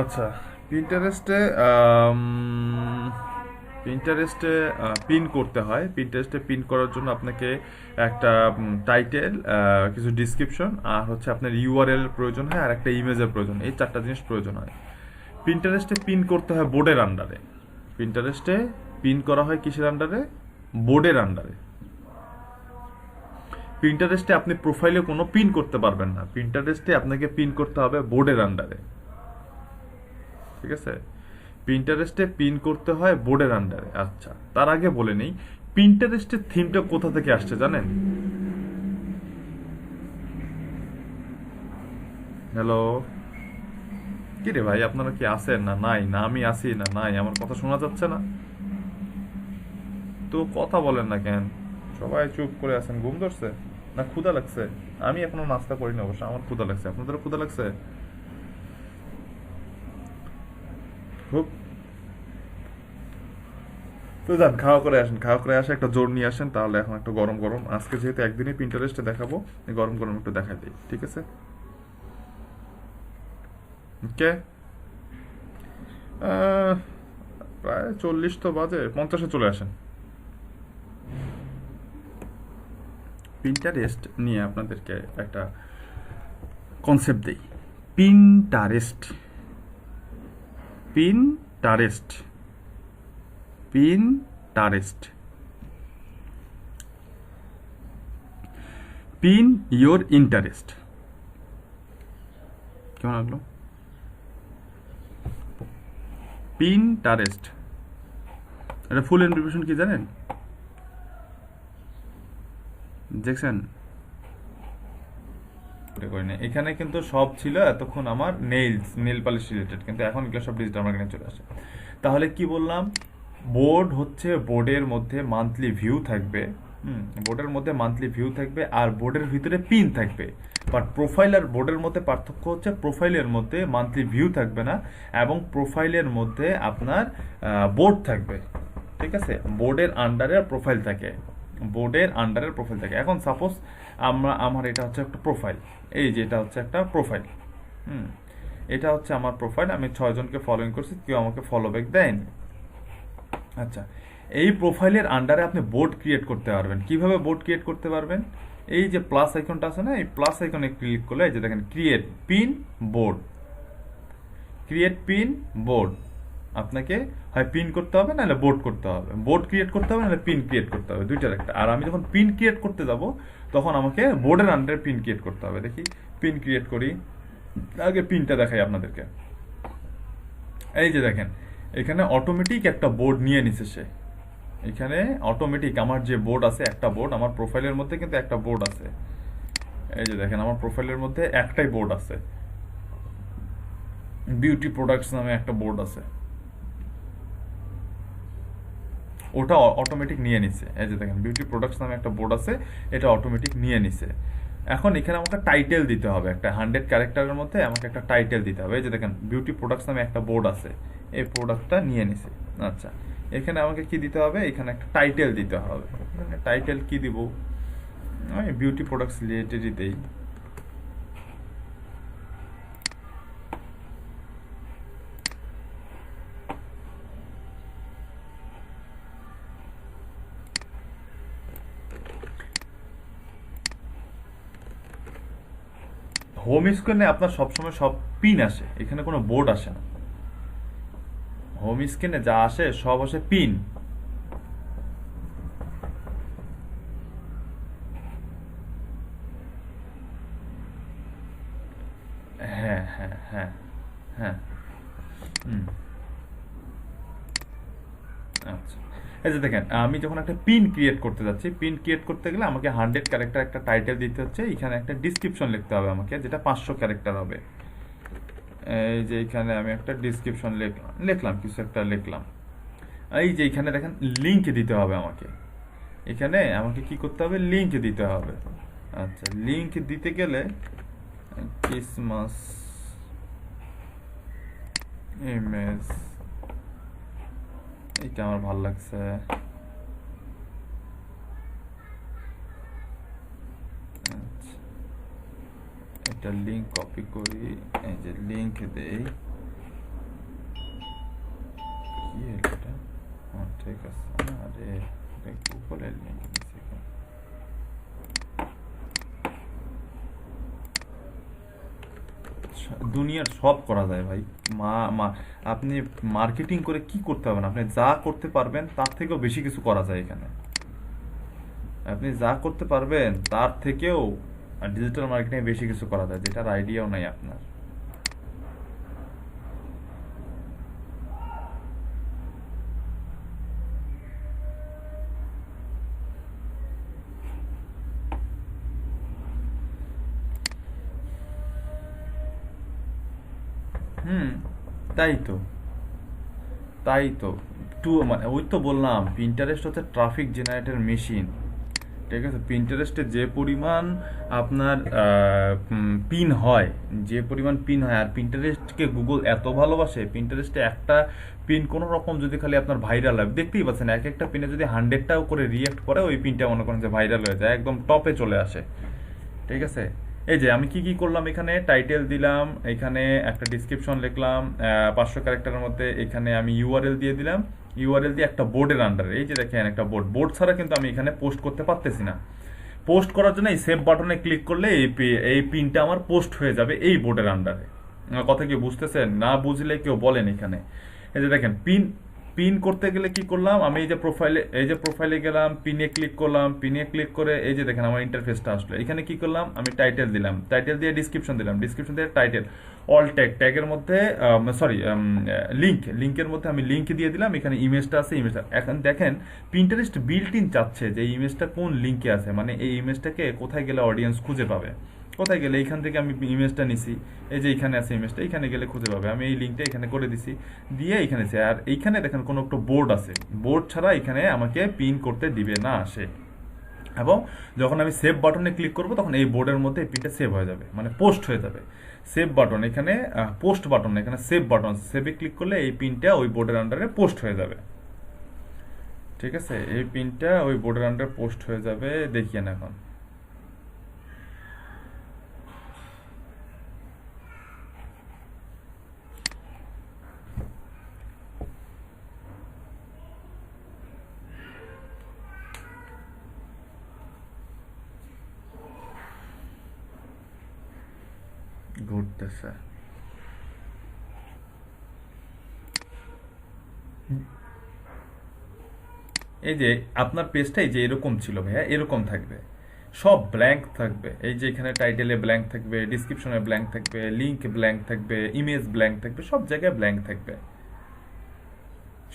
আচ্ছা পিন্টারেস্টে, পিন্টারেস্টে পিন করতে হয়। পিন্টারেস্টে পিন করার জন্য আপনাকে একটা টাইটেল, কিছু ডিসক্রিপশন, আর হচ্ছে আপনার ইউআরএল প্রয়োজন হয়, আর একটা ইমেজের প্রয়োজন। এই 4টা জিনিস প্রয়োজন হয়। পিন্টারেস্টে পিন করতে হয় বোর্ডের আন্ডারে। পিন্টারেস্টে পিন করা হয় কিসের আন্ডারে? বোর্ডের আন্ডারে। পিন্টারেস্টে আপনি প্রোফাইলে কোনো পিন করতে পারবেন না, পিন্টারেস্টে আপনাকে পিন করতে হবে বোর্ডের আন্ডারে, ঠিক আছে। পিন্টারেস্টে পিন করতে হয় বোর্ডের আন্ডারে। আচ্ছা তার আগে বলে নেই, পিন্টারেস্টের থিমটা কোথা থেকে আসছে জানেন? হ্যালো, কি রে ভাই, আপনারা কি আছেন না নাই? না আমি আসি না নাই, আমার কথা শোনা যাচ্ছে না তো? কথা বলেন না কেন? সবাই চুপ করে আছেন, ঘুম ধরছে না ক্ষুধা লাগছে? আমি এখনো নাস্তা করিনি অবশ্য, আমার ক্ষুধা লাগছে। আপনাদের ক্ষুধা লাগছে? খুব। তো যান খাওয়া করে আসেন, খাওয়া করে আসে একটা জোর নিয়ে আসেন, তাহলে এখন একটা গরম গরম, আজকে যেহেতু একদিনই পিন্টারেস্টে দেখাবো, গরম গরম একটু দেখাই দিই, ঠিক আছে। ওকে। প্রায় 40 তো বাজে, 50-এ চলে আসেন। পিন্টারেস্ট নিয়ে আপনাদেরকে একটা কনসেপ্ট দেই। Pinterest Pinterest Pinterest pin your interest. কেমন লাগলো? পিন্টারেস্ট এটা ফুল এনক্রিপশন কি জানেন? দেখছেন? এখানে কিন্তু সব ছিল এতক্ষণ আমার নেল পালিশ রিলেটেড, কিন্তু এখন এগুলো সব ডিজিটাল মার্কেটিং চলে আসে। তাহলে কি বললাম? বোর্ড হচ্ছে, বোর্ডের মধ্যে মান্থলি ভিউ থাকবে, বোর্ডের মধ্যে মান্থলি ভিউ থাকবে, আর বোর্ডের ভিতরে পিন থাকবে। বাট প্রোফাইল আর বোর্ডের মধ্যে পার্থক্য হচ্ছে প্রোফাইলের মধ্যে মান্থলি ভিউ থাকবে না, এবং প্রোফাইলের মধ্যে আপনার বোর্ড থাকবে। ঠিক আছে, বোর্ডের আন্ডারে প্রোফাইল থাকে, বোর্ডের আন্ডারের প্রোফাইল থাকে। এখন সাপোজ আমার এটা হচ্ছে একটা প্রোফাইল, এই যে এটা হচ্ছে একটা প্রোফাইল, এটা হচ্ছে আমার প্রোফাইল, আমি 6 জনকে ফলোইং করছি, কেউ আমাকে ফলো ব্যাক দেয়নি। আচ্ছা, এই প্রোফাইলের আন্ডারে আপনি বোর্ড ক্রিয়েট করতে পারবেন। কিভাবে বোর্ড ক্রিয়েট করতে পারবেন? এই যে প্লাস আইকনটা আছে না, এই প্লাস আইকনে ক্লিক করলে এই যে দেখেন create pin board, create pin board. আপনাকে হয় পিন করতে হবে, নাহলে বোর্ড করতে হবে। বোর্ড ক্রিয়েট করতে হবে, নাহলে পিন ক্রিয়েট করতে হবে, দুইটার একটা। আর আমি যখন পিন ক্রিয়েট করতে যাব, তখন আমাকে বোর্ডের আন্ডারে পিন ক্রিয়েট করতে হবে। দেখি পিন ক্রিয়েট করি, আগে পিনটা দেখাই আপনাদেরকে। এই যে দেখেন, এখানে অটোমেটিক একটা বোর্ড নিয়ে নিছে সে। এখানে অটোমেটিক আমার যে বোর্ড আছে, একটা বোর্ড আমার প্রোফাইলের মধ্যে কিন্তু একটা বোর্ড আছে। এই যে দেখেন, আমার প্রোফাইলের মধ্যে একটাই বোর্ড আছে, বিউটি প্রোডাক্টস নামে একটা বোর্ড আছে, ওটা অটোমেটিক নিয়ে নিছে। এই যে দেখেন, বিউটি প্রোডাক্টস নামে একটা বোর্ড আছে, এটা অটোমেটিক নিয়ে নিছে। এখন এখানে আমাকে টাইটেল দিতে হবে, একটা 100 ক্যারেক্টারের মধ্যে আমাকে একটা টাইটেল দিতে হবে। এই যে দেখেন, বিউটি প্রোডাক্টস নামে একটা বোর্ড আছে, এই প্রোডাক্টটা নিয়ে নিছে। আচ্ছা, এখানে আমাকে কি দিতে হবে? এখানে একটা টাইটেল দিতে হবে। টাইটেল কি দিব? আমি বিউটি প্রোডাক্টস রিলেটেডই দেই। হোম স্ক্রিনে আপনার সবসময় সব পিন আসে, এখানে কোনো বোর্ড আসে না। হোম স্ক্রিনে যা আসে সব আসে পিন। হ্যাঁ হ্যাঁ হ্যাঁ হ্যাঁ, আচ্ছা। এই যে দেখেন, আমি যখন একটা পিন ক্রিয়েট করতে যাচ্ছি, পিন ক্রিয়েট করতে গেলে আমাকে 100 ক্যারেক্টার একটা টাইটেল দিতে হচ্ছে, এখানে একটা ডিসক্রিপশন লিখতে হবে আমাকে, যেটা 500 ক্যারেক্টার হবে। এই যে এখানে আমি একটা ডিসক্রিপশন লিখলাম, কিছু একটা লিখলাম। এই যে এখানে দেখেন, লিংক দিতে হবে আমাকে। এখানে আমাকে কি করতে হবে? লিংক দিতে হবে। আচ্ছা, লিংক দিতে গেলে ক্রিসমাস ইমেজ, এটা আমার ভালো লাগছে। আচ্ছা, এটা লিংক কপি করি, এই যে লিংক দেই। কি এটা? ঠিক আছে। আরে গুগলের লিংক দিছি। দুনিয়ার সব করা যায় ভাই। আপনি মার্কেটিং করে কি করতে হবে না, আপনি যা করতে পারবেন তার থেকেও বেশি কিছু করা যায় এখানে। আপনি যা করতে পারবেন তার থেকেও ডিজিটাল মার্কেটিং বেশি কিছু করা যায়, যেটার আইডিয়াও নাই আপনার। তাই তো, তাই তো। মানে ওই তো বললাম, পিন্টারেস্ট হচ্ছে ট্রাফিক জেনারেটর মেশিন। ঠিক আছে, পিন্টারেস্টে যে পরিমাণ আপনার পিন হয়, যে পরিমাণ পিন হয়, আর পিন্টারেস্টকে গুগল এত ভালোবাসে, পিন্টারেস্টে একটা পিন কোনো রকম যদি খালি আপনার ভাইরাল হয়, দেখতেই পাচ্ছেন এক একটা পিনে যদি 100টাও করে রিয়েক্ট করে, ওই পিনটা মনে করেন যে ভাইরাল হয়ে যায়, একদম টপে চলে আসে। ঠিক আছে, এই যে আমি কি কি করলাম, এখানে টাইটেল দিলাম, এখানে একটা ডিসক্রিপশন লিখলাম 500 ক্যারেক্টারের মধ্যে, এখানে আমি ইউআরএল দিয়ে দিলাম, ইউআরএল দিয়ে একটা বোর্ডের আন্ডারে, এই যে দেখেন একটা বোর্ড ছাড়া কিন্তু আমি এখানে পোস্ট করতে পারতেছি না। পোস্ট করার জন্য এই সেভ বাটনে ক্লিক করলে এই পিনটা আমার পোস্ট হয়ে যাবে এই বোর্ডের আন্ডারে। আমার কথা কি বুঝতেছেন? না বুঝলে কেউ বলেন এখানে। এই যে দেখেন পিন পিন করতে গেলে কি করলাম, আমি এই যে প্রোফাইলে গেলাম, পিনে ক্লিক করলাম, পিনে ক্লিক করে এই যে দেখেন আমার ইন্টারফেসটা আসলো। এখানে কি করলাম, আমি টাইটেল দিলাম, টাইটেল দিয়ে ডিসক্রিপশন দিলাম, ডিসক্রিপশন দিয়ে টাইটেল, অল ট্যাগের মধ্যে সরি লিঙ্কের মধ্যে আমি লিঙ্ক দিয়ে দিলাম, এখানে ইমেজটা আছে, ইমেজটা এখন দেখেন পিন্টারেস্ট বিল্ট ইন চাচ্ছে যে এই ইমেজটা কোন লিঙ্কে আছে, মানে এই ইমেজটাকে কোথায় গেলে অডিয়েন্স খুঁজে পাবে, কোথায় গেলে এইখান থেকে আমি ইমেজটা নিছি, এই যে এইখানে আছে ইমেজটা, এইখানে গেলে খুঁজে পাবে। আমি এই লিঙ্কটা এখানে করে দিছি, দিয়ে এইখানে আর এইখানে দেখেন কোনো একটা বোর্ড আছে, বোর্ড ছাড়া এখানে আমাকে পিন করতে দিবে না আসে। এবং যখন আমি সেভ বাটনে ক্লিক করব তখন এই বোর্ডের মধ্যে এই পিনটা সেভ হয়ে যাবে, মানে পোস্ট হয়ে যাবে। সেভ বাটন এখানে পোস্ট বাটন, এখানে সেভ বাটন, সেভে ক্লিক করলে এই পিনটা ওই বোর্ডের আন্ডারে পোস্ট হয়ে যাবে। ঠিক আছে, এই পিনটা ওই বোর্ডের আন্ডারে পোস্ট হয়ে যাবে, দেখিয়েন এখন। ঘুরতেছে, এই যে আপনার পেজটাই যে এরকম ছিল ভাইয়া, এরকম থাকবে, সব ব্ল্যাঙ্ক থাকবে। এই যে এখানে টাইটেলে ব্ল্যাঙ্ক থাকবে, ডিসক্রিপশনে ব্ল্যাঙ্ক থাকবে, লিঙ্ক ব্ল্যাঙ্ক থাকবে, ইমেজ ব্ল্যাঙ্ক থাকবে, সব জায়গায় ব্ল্যাঙ্ক থাকবে।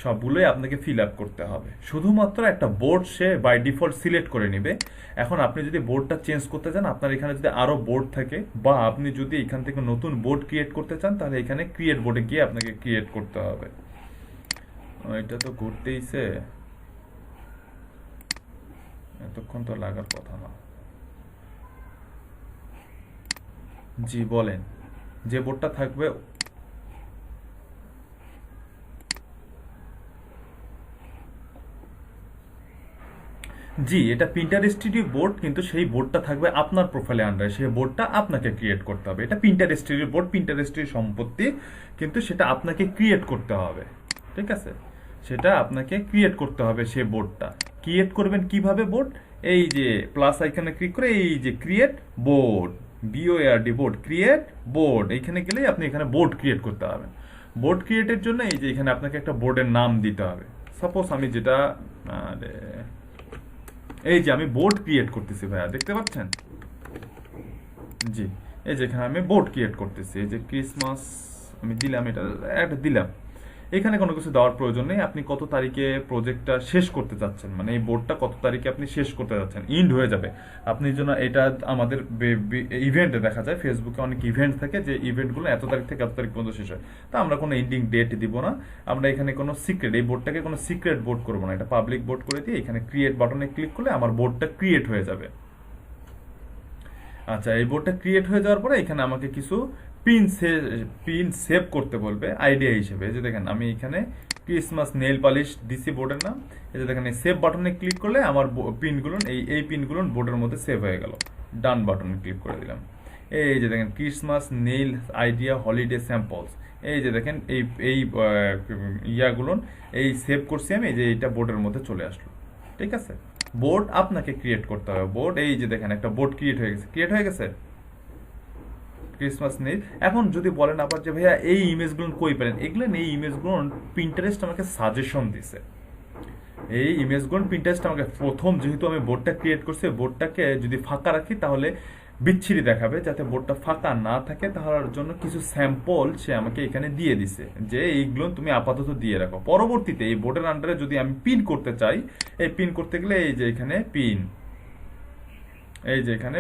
সবগুলোই আপনাকে ফিল আপ করতে হবে। শুধুমাত্র একটা বোর্ড সে বাই ডিফল্ট সিলেক্ট করে নেবে। এখন আপনি যদি বোর্ডটা চেঞ্জ করতে চান, আপনার এখানে যদি আরো বোর্ড থাকে, বা আপনি যদি এখান থেকে নতুন বোর্ড ক্রিয়েট করতে চান, তাহলে এখানে ক্রিয়েট বোর্ডে গিয়ে আপনাকে ক্রিয়েট করতে হবে। এটা তো ঘুরতেইছে, এতক্ষণ তো লাগার কথা না। জি বলেন, যে বোর্ডটা থাকবে। জি, এটা পিন্টারেস্টেরই বোর্ড, কিন্তু সেই বোর্ডটা থাকবে আপনার প্রোফাইলের আন্ডারে, সেই বোর্ডটা আপনাকে ক্রিয়েট করতে হবে। এটা পিন্টারেস্টেরই বোর্ড, পিন্টারেস্টের সম্পত্তি, কিন্তু সেটা আপনাকে ক্রিয়েট করতে হবে। ঠিক আছে, সেটা আপনাকে ক্রিয়েট করতে হবে। সেই বোর্ডটা ক্রিয়েট করবেন কিভাবে? বোর্ড, এই যে প্লাস আইকনে ক্লিক করে এই যে create board, B O A R D board, create board, এইখানে গেলেই আপনি এখানে বোর্ড ক্রিয়েট করতে হবে। বোর্ড ক্রিয়েটের জন্য এই যে এখানে আপনাকে একটা বোর্ডের নাম দিতে হবে। সাপোজ আমি যেটা, আরে এই যে আমি বোর্ড ক্রিয়েট করতেছি ভাইয়া, দেখতে পাচ্ছেন? জি, এই যে এখানে আমি বোর্ড ক্রিয়েট করতেছি, এই যে ক্রিসমাস আমি দিলাম, এটা একটা দিলাম। এখানে কোনো কিছু দেওয়ার প্রয়োজন নেই। আপনি কত তারিখে প্রজেক্টটা শেষ করতে চাচ্ছেন, মানে এই বোর্ডটা কত তারিখে আপনি শেষ করতে যাচ্ছেন, ইন্ড হয়ে যাবে। আপনি জন্য এটা আমাদের ইভেন্টে দেখা যায়, ফেসবুকে অনেক ইভেন্ট থাকে, যে ইভেন্টগুলো এত তারিখ থেকে এত তারিখ পর্যন্ত শেষ হয়। তা আমরা কোনো এন্ডিং ডেট দিব না, আমরা এখানে কোনো সিক্রেট, এই বোর্ডটাকে কোনো সিক্রেট বোর্ড করবো না, এটা পাবলিক বোর্ড করে দিয়ে এখানে ক্রিয়েট বাটনে ক্লিক করলে আমার বোর্ডটা ক্রিয়েট হয়ে যাবে। আচ্ছা, এই বোর্ডটা ক্রিয়েট হয়ে যাওয়ার পরে এখানে আমাকে কিছু পিন সেভ করতে বলবে আইডিয়া হিসেবে। এই যে দেখেন আমি এখানে ক্রিসমাস নেল পালিশ দিছি বোর্ডের নাম। এই যে দেখেন এই সেভ বাটনে ক্লিক করলে আমার পিনগুলো, এই পিনগুলো বোর্ডের মধ্যে সেভ হয়ে গেল। ডান বাটনে ক্লিক করে দিলাম। এই যে দেখেন Christmas nail idea holiday samples, এই যে দেখেন এই এই ইয়াগুলো এই সেভ করছি আমি, এই যে এইটা বোর্ডের মধ্যে চলে আসলো। ঠিক আছে, বোর্ড আপনাকে ক্রিয়েট করতে হবে। বোর্ড, এই যে দেখেন একটা বোর্ড ক্রিয়েট হয়ে গেছে ক্রিসমাস নেই। এখন যদি বলেন আবার যে ভাইয়া এই ইমেজগুলো কই পেলেন, এগুলো এই ইমেজগুলো পিন্টারেস্ট আমাকে সাজেশন দিছে। এই ইমেজগুলো পিন্টারেস্ট আমাকে প্রথম, যেহেতু আমি বোর্ডটা ক্রিয়েট করছি, বোর্ডটাকে যদি ফাঁকা রাখি তাহলে বিচ্ছিরি দেখাবে, যাতে বোর্ডটা ফাঁকা না থাকে তার জন্য কিছু স্যাম্পল সে আমাকে এখানে দিয়ে দিছে, যে এইগুলো তুমি আপাতত দিয়ে রাখো। পরবর্তীতে এই বোর্ডের আন্ডারে যদি আমি পিন করতে চাই, এই পিন করতে গেলে এই যে এখানে পিন, এই যে এখানে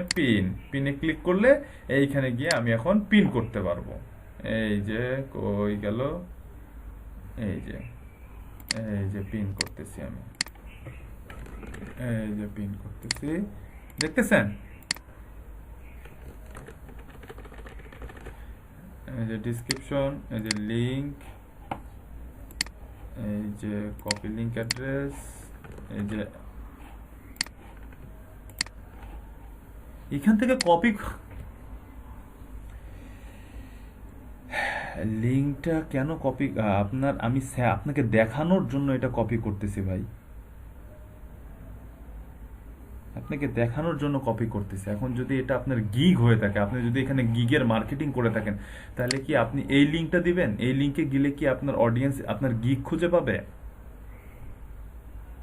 পিনে ক্লিক করলে এইখানে গিয়ে আমি এখন পিন করতে পারবো। এই যে কই গেল, এই যে পিন করতেছি আমি, এই যে পিন করতেছি, দেখতেছেন? এই যে ডিসক্রিপশন, এই যে লিংক, এই যে কপি লিংক অ্যাড্রেস, এই যে এখান থেকে কপি লিঙ্কটা কেন কপি, আপনার আমি আপনাকে দেখানোর জন্য এটা কপি করতেছি ভাই, আপনাকে দেখানোর জন্য কপি করতেছি। এখন যদি এটা আপনার গিগ হয়ে থাকে, আপনি যদি এখানে গিগের মার্কেটিং করে থাকেন, তাহলে কি আপনি এই লিঙ্কটা দিবেন? এই লিঙ্কে গেলে কি আপনার অডিয়েন্স আপনার গিগ খুঁজে পাবে?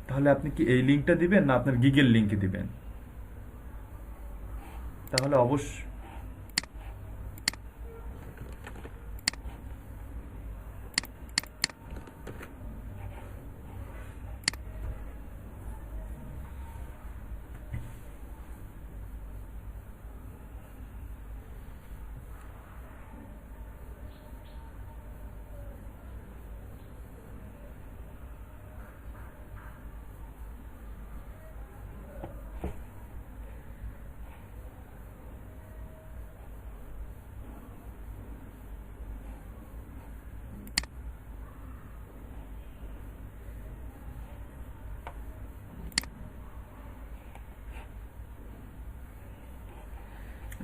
তাহলে আপনি কি এই লিঙ্কটা দিবেন না আপনার গিগের লিঙ্কে দিবেন? তাহলে অবশ্য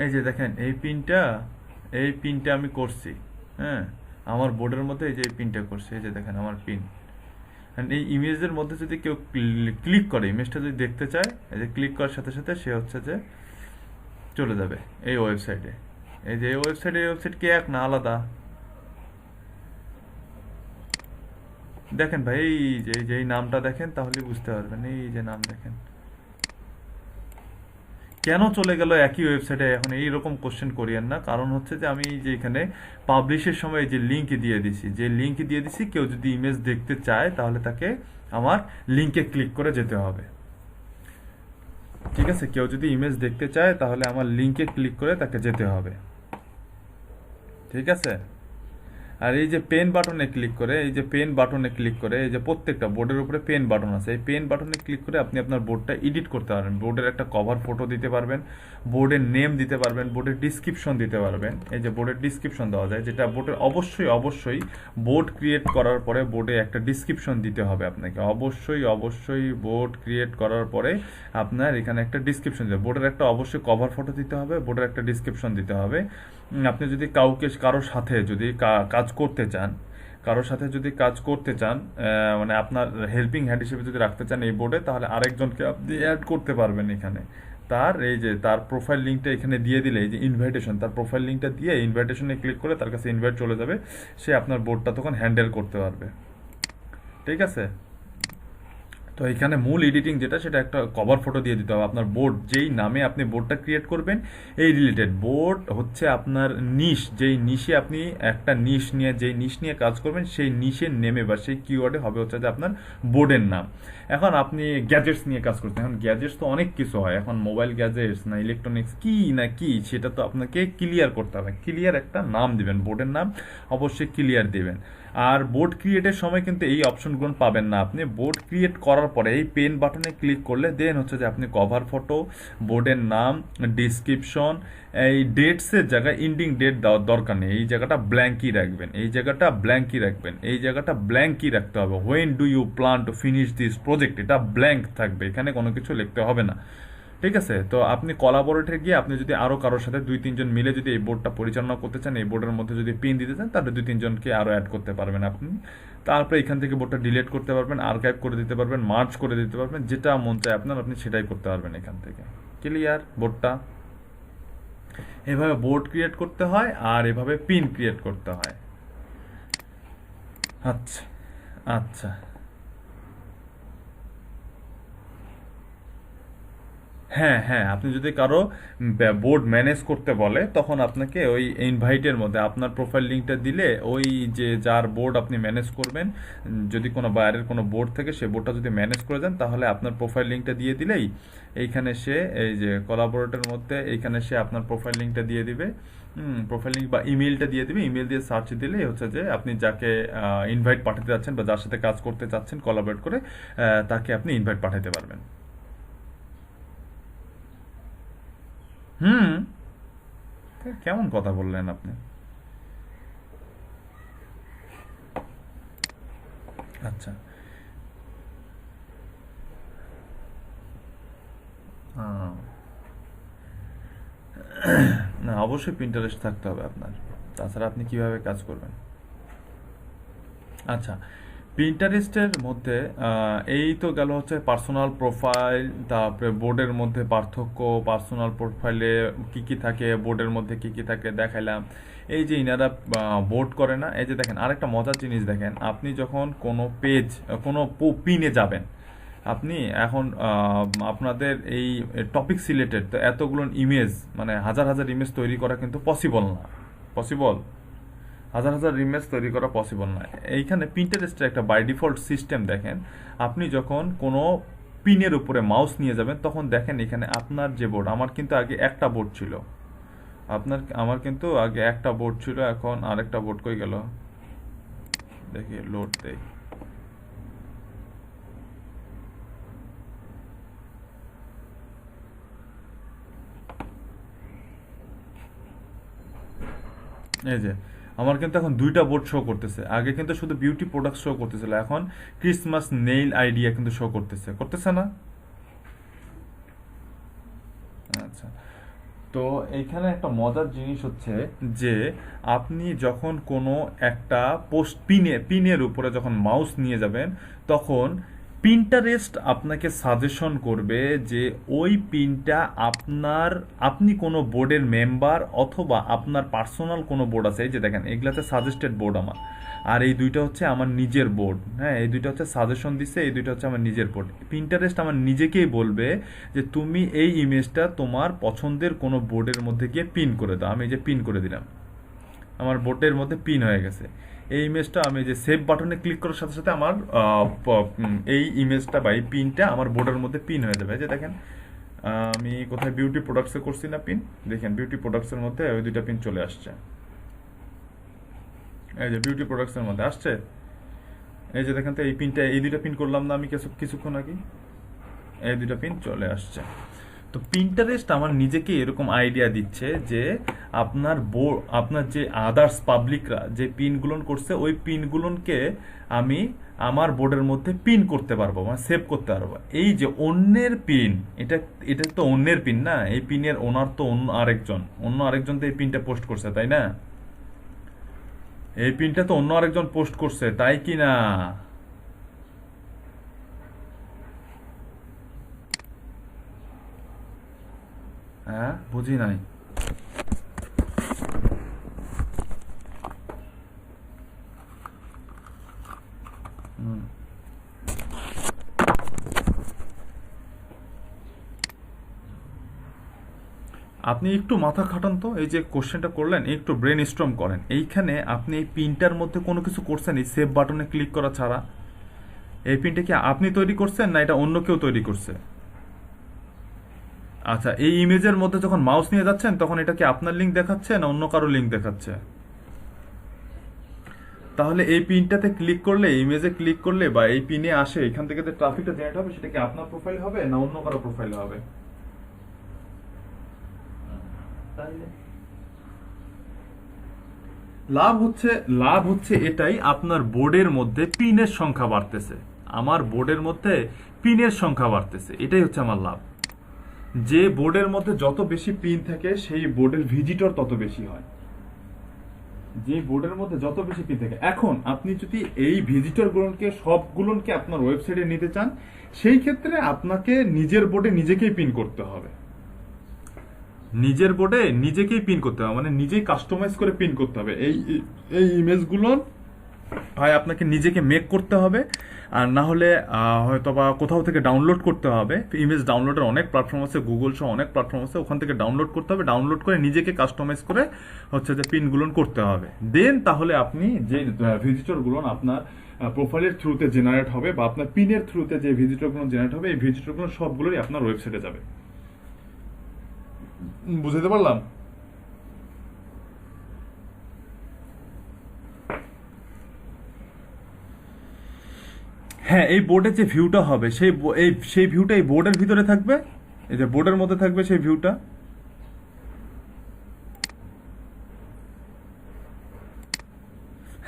এই যে দেখেন এই পিনটা আমি করছি। হ্যাঁ, আমার বোর্ডের মধ্যে এই যে এই পিনটা করছি, এই যে দেখেন আমার পিন। And এই ইমেজের মধ্যে যদি কেউ ক্লিক করে, ইমেজটা যদি দেখতে চায়, এই যে ক্লিক করার সাথে সাথে সে হচ্ছে যে চলে যাবে এই ওয়েবসাইটে। এই যে এই ওয়েবসাইট কি এক না আলাদা? দেখেন ভাই, এই যে এই নামটা দেখেন, তাহলে বুঝতে পারবেন। এই যে নাম দেখেন, কেন চলে গেল একই ওয়েবসাইটে? এখন এইরকম কোশ্চেন করিয়েন না। কারণ হচ্ছে যে আমি যে এখানে পাবলিশের সময় যে লিঙ্ক দিয়ে দিছি, কেউ যদি ইমেজ দেখতে চায় তাহলে তাকে আমার লিঙ্কে ক্লিক করে যেতে হবে। ঠিক আছে, কেউ যদি ইমেজ দেখতে চায় তাহলে আমার লিঙ্কে ক্লিক করে তাকে যেতে হবে। ঠিক আছে। আর এই যে পেন বাটনে ক্লিক করে, এই যে প্রত্যেকটা বোর্ডের উপরে পেন বাটন আছে, এই পেন বাটনে ক্লিক করে আপনি আপনার বোর্ডটা এডিট করতে পারবেন। বোর্ডের একটা কভার ফটো দিতে পারবেন, বোর্ডের নেম দিতে পারবেন, বোর্ডের ডিসক্রিপশন দিতে পারবেন। এই যে বোর্ডের ডিসক্রিপশন দেওয়া যায়, যেটা বোর্ডের অবশ্যই বোর্ড ক্রিয়েট করার পরে বোর্ডে একটা ডিসক্রিপশন দিতে হবে আপনাকে। অবশ্যই বোর্ড ক্রিয়েট করার পরে আপনার এখানে একটা ডিসক্রিপশন দিতে হবে। বোর্ডের একটা অবশ্যই কভার ফটো দিতে হবে, বোর্ডের একটা ডিসক্রিপশন দিতে হবে। আপনি যদি কারোর সাথে যদি কাজ করতে চান, মানে আপনার হেল্পিং হ্যান্ড হিসেবে যদি রাখতে চান এই বোর্ডে, তাহলে আরেকজনকে আপনি অ্যাড করতে পারবেন এখানে। তার প্রোফাইল লিঙ্কটা এখানে দিয়ে দিলে, এই যে ইনভাইটেশন, তার প্রোফাইল লিঙ্কটা দিয়ে ইনভাইটেশনে ক্লিক করে তার কাছে ইনভাইট চলে যাবে, সে আপনার বোর্ডটা তখন হ্যান্ডেল করতে পারবে। ঠিক আছে। তো এখানে মূল এডিটিং যেটা, সেটা একটা কভার ফটো দিয়ে দিতে হবে। আপনার বোর্ড, যেই নামে আপনি বোর্ডটা ক্রিয়েট করবেন, এই রিলেটেড বোর্ড হচ্ছে আপনার নিশ, যেই নিশে আপনি একটা যেই নিশ নিয়ে কাজ করবেন, সেই নিশের নেমে বা সেই কিওয়ার্ডে হবে হচ্ছে যে আপনার বোর্ডের নাম। এখন আপনি গ্যাজেটস নিয়ে কাজ করছেন, এখন গ্যাজেটস তো অনেক কিছু হয়, এখন মোবাইল গ্যাজেটস না ইলেকট্রনিক্স কি সেটা তো আপনাকে ক্লিয়ার করতে হবে। ক্লিয়ার একটা নাম দিবেন, বোর্ডের নাম অবশ্যই ক্লিয়ার দিবেন। আর বোর্ড ক্রিয়েটের সময় কিন্তু এই অপশনগুলো পাবেন না। আপনি বোর্ড ক্রিয়েট করার পরে এই পেন বাটনে ক্লিক করলে দেন হচ্ছে যে আপনি কভার ফটো, বোর্ডের নাম, ডিসক্রিপশন, এই ডেটসের জায়গায় ইন্ডিং ডেট দেওয়ার দরকার নেই, এই জায়গাটা ব্ল্যাঙ্কই রাখবেন, এই জায়গাটা ব্ল্যাঙ্কই রাখতে হবে। When do you plan to finish this project, এটা ব্ল্যাঙ্ক থাকবে, এখানে কোনো কিছু লিখতে হবে না। ঠিক আছে। তো আপনি কোলাবোরেটরে গিয়ে আপনি যদি আরো কারোর সাথে 2-3 জন মিলে যদি এই বোর্ডটা পরিচালনা করতে চান, এই বোর্ডের মধ্যে যদি পিন দিতে চান, তাহলে 2-3 জনকে আরো অ্যাড করতে পারবেন আপনি। তারপরে এখান থেকে বোর্ডটা ডিলিট করতে পারবেন, আর্কাইভ করে দিতে পারবেন, মার্জ করে দিতে পারবেন, যেটা মন চায় আপনার, আপনি সেটাই করতে পারবেন এখান থেকে। ক্লিয়ার? বোর্ডটা এভাবে বোর্ড ক্রিয়েট করতে হয়, আর এভাবে পিন ক্রিয়েট করতে হয়। আচ্ছা, আচ্ছা। হ্যাঁ, আপনি যদি কারো বোর্ড ম্যানেজ করতে বলে, তখন আপনাকে ওই ইনভাইটের মধ্যে আপনার প্রোফাইল লিঙ্কটা দিলে, ওই যে যার বোর্ড আপনি ম্যানেজ করবেন, যদি কোনো বাইরের কোনো বোর্ড থেকে সে বোর্ডটা যদি ম্যানেজ করে দেন, তাহলে আপনার প্রোফাইল লিঙ্কটা দিয়ে দিলেই এইখানে সে, এই যে কোলাবোরেটরের মধ্যে এইখানে সে আপনার প্রোফাইল লিঙ্কটা দিয়ে দিবে। প্রোফাইল লিঙ্ক বা ইমেলটা দিয়ে দিবে, ইমেল দিয়ে সার্চ দিলেই হচ্ছে যে আপনি যাকে ইনভাইট পাঠাতে যাচ্ছেন বা যার সাথে কাজ করতে চাচ্ছেন কোলাবোরেট করে, তাকে আপনি ইনভাইট পাঠাতে পারবেন। হুম। কেমন কথা বললেন আপনি? আচ্ছা। আহ, না, অবশ্যই প্রিন্টারেস্ট থাকতে হবে আপনার। তাছাড়া আপনি কিভাবে কাজ করবেন? আচ্ছা, পিন্টারেস্টের মধ্যে এই তো গেল হচ্ছে পার্সোনাল প্রোফাইল, তারপরে বোর্ডের মধ্যে পার্থক্য, পার্সোনাল প্রোফাইলে কি কি থাকে, বোর্ডের মধ্যে কি কি থাকে দেখাইলাম। এই যে ইনারা বোর্ড করে না, এই যে দেখেন আরেকটা মজার জিনিস দেখেন, আপনি যখন কোনো পেজ, কোনো পিনে যাবেন, আপনি এখন আপনাদের এই টপিক সিলেটেড তো এতগুলো ইমেজ, মানে হাজার হাজার ইমেজ তৈরি করা কিন্তু পসিবল না। পসিবল? হাজার হাজার ইমেজ তৈরি করা পসিবল নয়। এইখানে পিন্টারেস্টের একটা বাই ডিফল্ট সিস্টেম দেখেন, আপনি যখন কোনো পিনের উপরে মাউস নিয়ে যাবেন তখন দেখেন এখানে আপনার যে বোর্ড, আমার কিন্তু আগে একটা বোর্ড ছিল, আমার কিন্তু আগে একটা বোর্ড ছিল, এখন আরেকটা বোর্ড কই গেল দেখি, লোড দেই। এই যে আমার কিন্তু এখন দুইটা বোর্ড শো করতেছে, আগে কিন্তু শুধু বিউটি প্রোডাক্ট শো করতেছিল, এখন ক্রিসমাস নেইল আইডিয়া কিন্তু শো করতেছে, করতেছে না? আচ্ছা, তো এইখানে একটা মজার জিনিস হচ্ছে যে আপনি যখন কোনো একটা পোস্ট পিনের উপরে যখন মাউস নিয়ে যাবেন, তখন পিন্টারেস্ট আপনাকে সাজেশন করবে যে ওই পিনটা আপনি কোনো বোর্ডের মেম্বার অথবা আপনার পার্সোনাল কোনো বোর্ড আছে, এই যে দেখেন এগুলাতে সাজেস্টেড বোর্ড আমার, আর এই দুইটা হচ্ছে আমার নিজের বোর্ড। হ্যাঁ, এই দুইটা হচ্ছে সাজেশন দিচ্ছে, এই দুইটা হচ্ছে আমার নিজের বোর্ড। পিন্টারেস্ট আমার নিজেকেই বলবে যে তুমি এই ইমেজটা তোমার পছন্দের কোনো বোর্ডের মধ্যে গিয়ে পিন করে দাও। আমি এই যে পিন করে দিলাম, আমার বোর্ডের মধ্যে পিন হয়ে গেছে। এই ইমেজটা আমি যে সেভ বাটনে ক্লিক করার সাথে সাথে আমার এই ইমেজটা বা এই পিনটা আমার বোর্ডের মধ্যে পিন হয়ে যাবে। এই যে দেখেন আমি কোথায় বিউটি প্রোডাক্টসে করছি না পিন, দেখেন বিউটি প্রোডাক্টসের মধ্যে ওই দুইটা পিন চলে আসছে। এই যে বিউটি প্রোডাক্টসের মধ্যে আসছে, এই যে দেখেন তো এই পিনটা, এই দুইটা পিন করলাম না আমি কিছুক্ষণ আগে, এই দুইটা পিন চলে আসছে। তো পিন্টারেস্ট আমার নিজেকে এরকম আইডিয়া দিচ্ছে যে আপনার যে আদার্স পাবলিকরা যে পিনগুলো করছে ওই পিনগুলোকে আমি আমার বোর্ডের মধ্যে পিন করতে পারবো, মানে সেভ করতে পারবো। এই যে অন্যের পিন, এটা তো অন্যের পিন না, এই পিনের ওনার তো অন্য আরেকজন তো এই পিনটা পোস্ট করছে, তাই না? এই পিনটা তো অন্য আরেকজন পোস্ট করছে, তাই কি না? হ্যাঁ, বুঝি নাই। হুম। আপনি একটু মাথা খাটান তো, এই যে কোশ্চেনটা করলেন একটু ব্রেন স্ট্রম করেন। এইখানে আপনি এই পিনটার মধ্যে কোনো কিছু করছেন এই সেভ বাটনে ক্লিক করা ছাড়া? এই পিনটা কি আপনি তৈরি করছেন না এটা অন্য কেউ তৈরি করছে? আচ্ছা, এই ইমেজের মধ্যে যখন মাউস নিয়ে যাচ্ছেন তখন এটা কি আপনার লিঙ্ক দেখাচ্ছে না অন্য কারো লিঙ্ক দেখাচ্ছে? তাহলে এই পিনটাতে ক্লিক করলে, ইমেজে ক্লিক করলে বা এই পিনে আসে, এখান থেকে যে ট্রাফিকটা জেনারেট হবে সেটা কি আপনার প্রোফাইল হবে না অন্য কারো প্রোফাইল হবে? তাইলে লাভ হচ্ছে এটাই, আপনার বোর্ডের মধ্যে পিনের সংখ্যা বাড়তেছে, আমার বোর্ডের মধ্যে পিনের সংখ্যা বাড়তেছে, এটাই হচ্ছে আমার লাভ। যে বোর্ডের মধ্যে যত বেশি পিন থাকে সেই বোর্ডের ভিজিটর তত বেশি হয়। যে বোর্ডের মধ্যে যত বেশি পিন থাকে, এখন আপনি যদি এই ভিজিটর গুলোকে সবগুলোকে আপনার ওয়েবসাইটে নিতে চান, সেই ক্ষেত্রে আপনাকে নিজের বোর্ডে নিজেকেই পিন করতে হবে। নিজের বোর্ডে নিজেকেই পিন করতে হবে, মানে নিজেই কাস্টমাইজ করে পিন করতে হবে। এই ইমেজগুলো হয় আপনাকে নিজেকে মেক করতে হবে, আর না হলে হয়তো বা কোথাও থেকে ডাউনলোড করতে হবে। ইমেজ ডাউনলোডের অনেক প্ল্যাটফর্ম আছে, গুগল সহ অনেক প্ল্যাটফর্ম আছে, ওখান থেকে ডাউনলোড করতে হবে। ডাউনলোড করে নিজেকে কাস্টমাইজ করে হচ্ছে যে পিনগুলো করতে হবে। দেন তাহলে আপনি যে ভিজিটরগুলো আপনার প্রোফাইলের থ্রুতে জেনারেট হবে বা আপনার পিনের থ্রুতে যে ভিজিটরগুলো জেনারেট হবে, এই ভিজিটরগুলো সবগুলোই আপনার ওয়েবসাইটে যাবে। বুঝতে পারলাম? হ্যাঁ, এই বোর্ডের যে ভিউটা হবে সেই ভিউটা এই বোর্ডের ভিতরে থাকবে, এই যে বোর্ডের মধ্যে থাকবে সেই ভিউটা।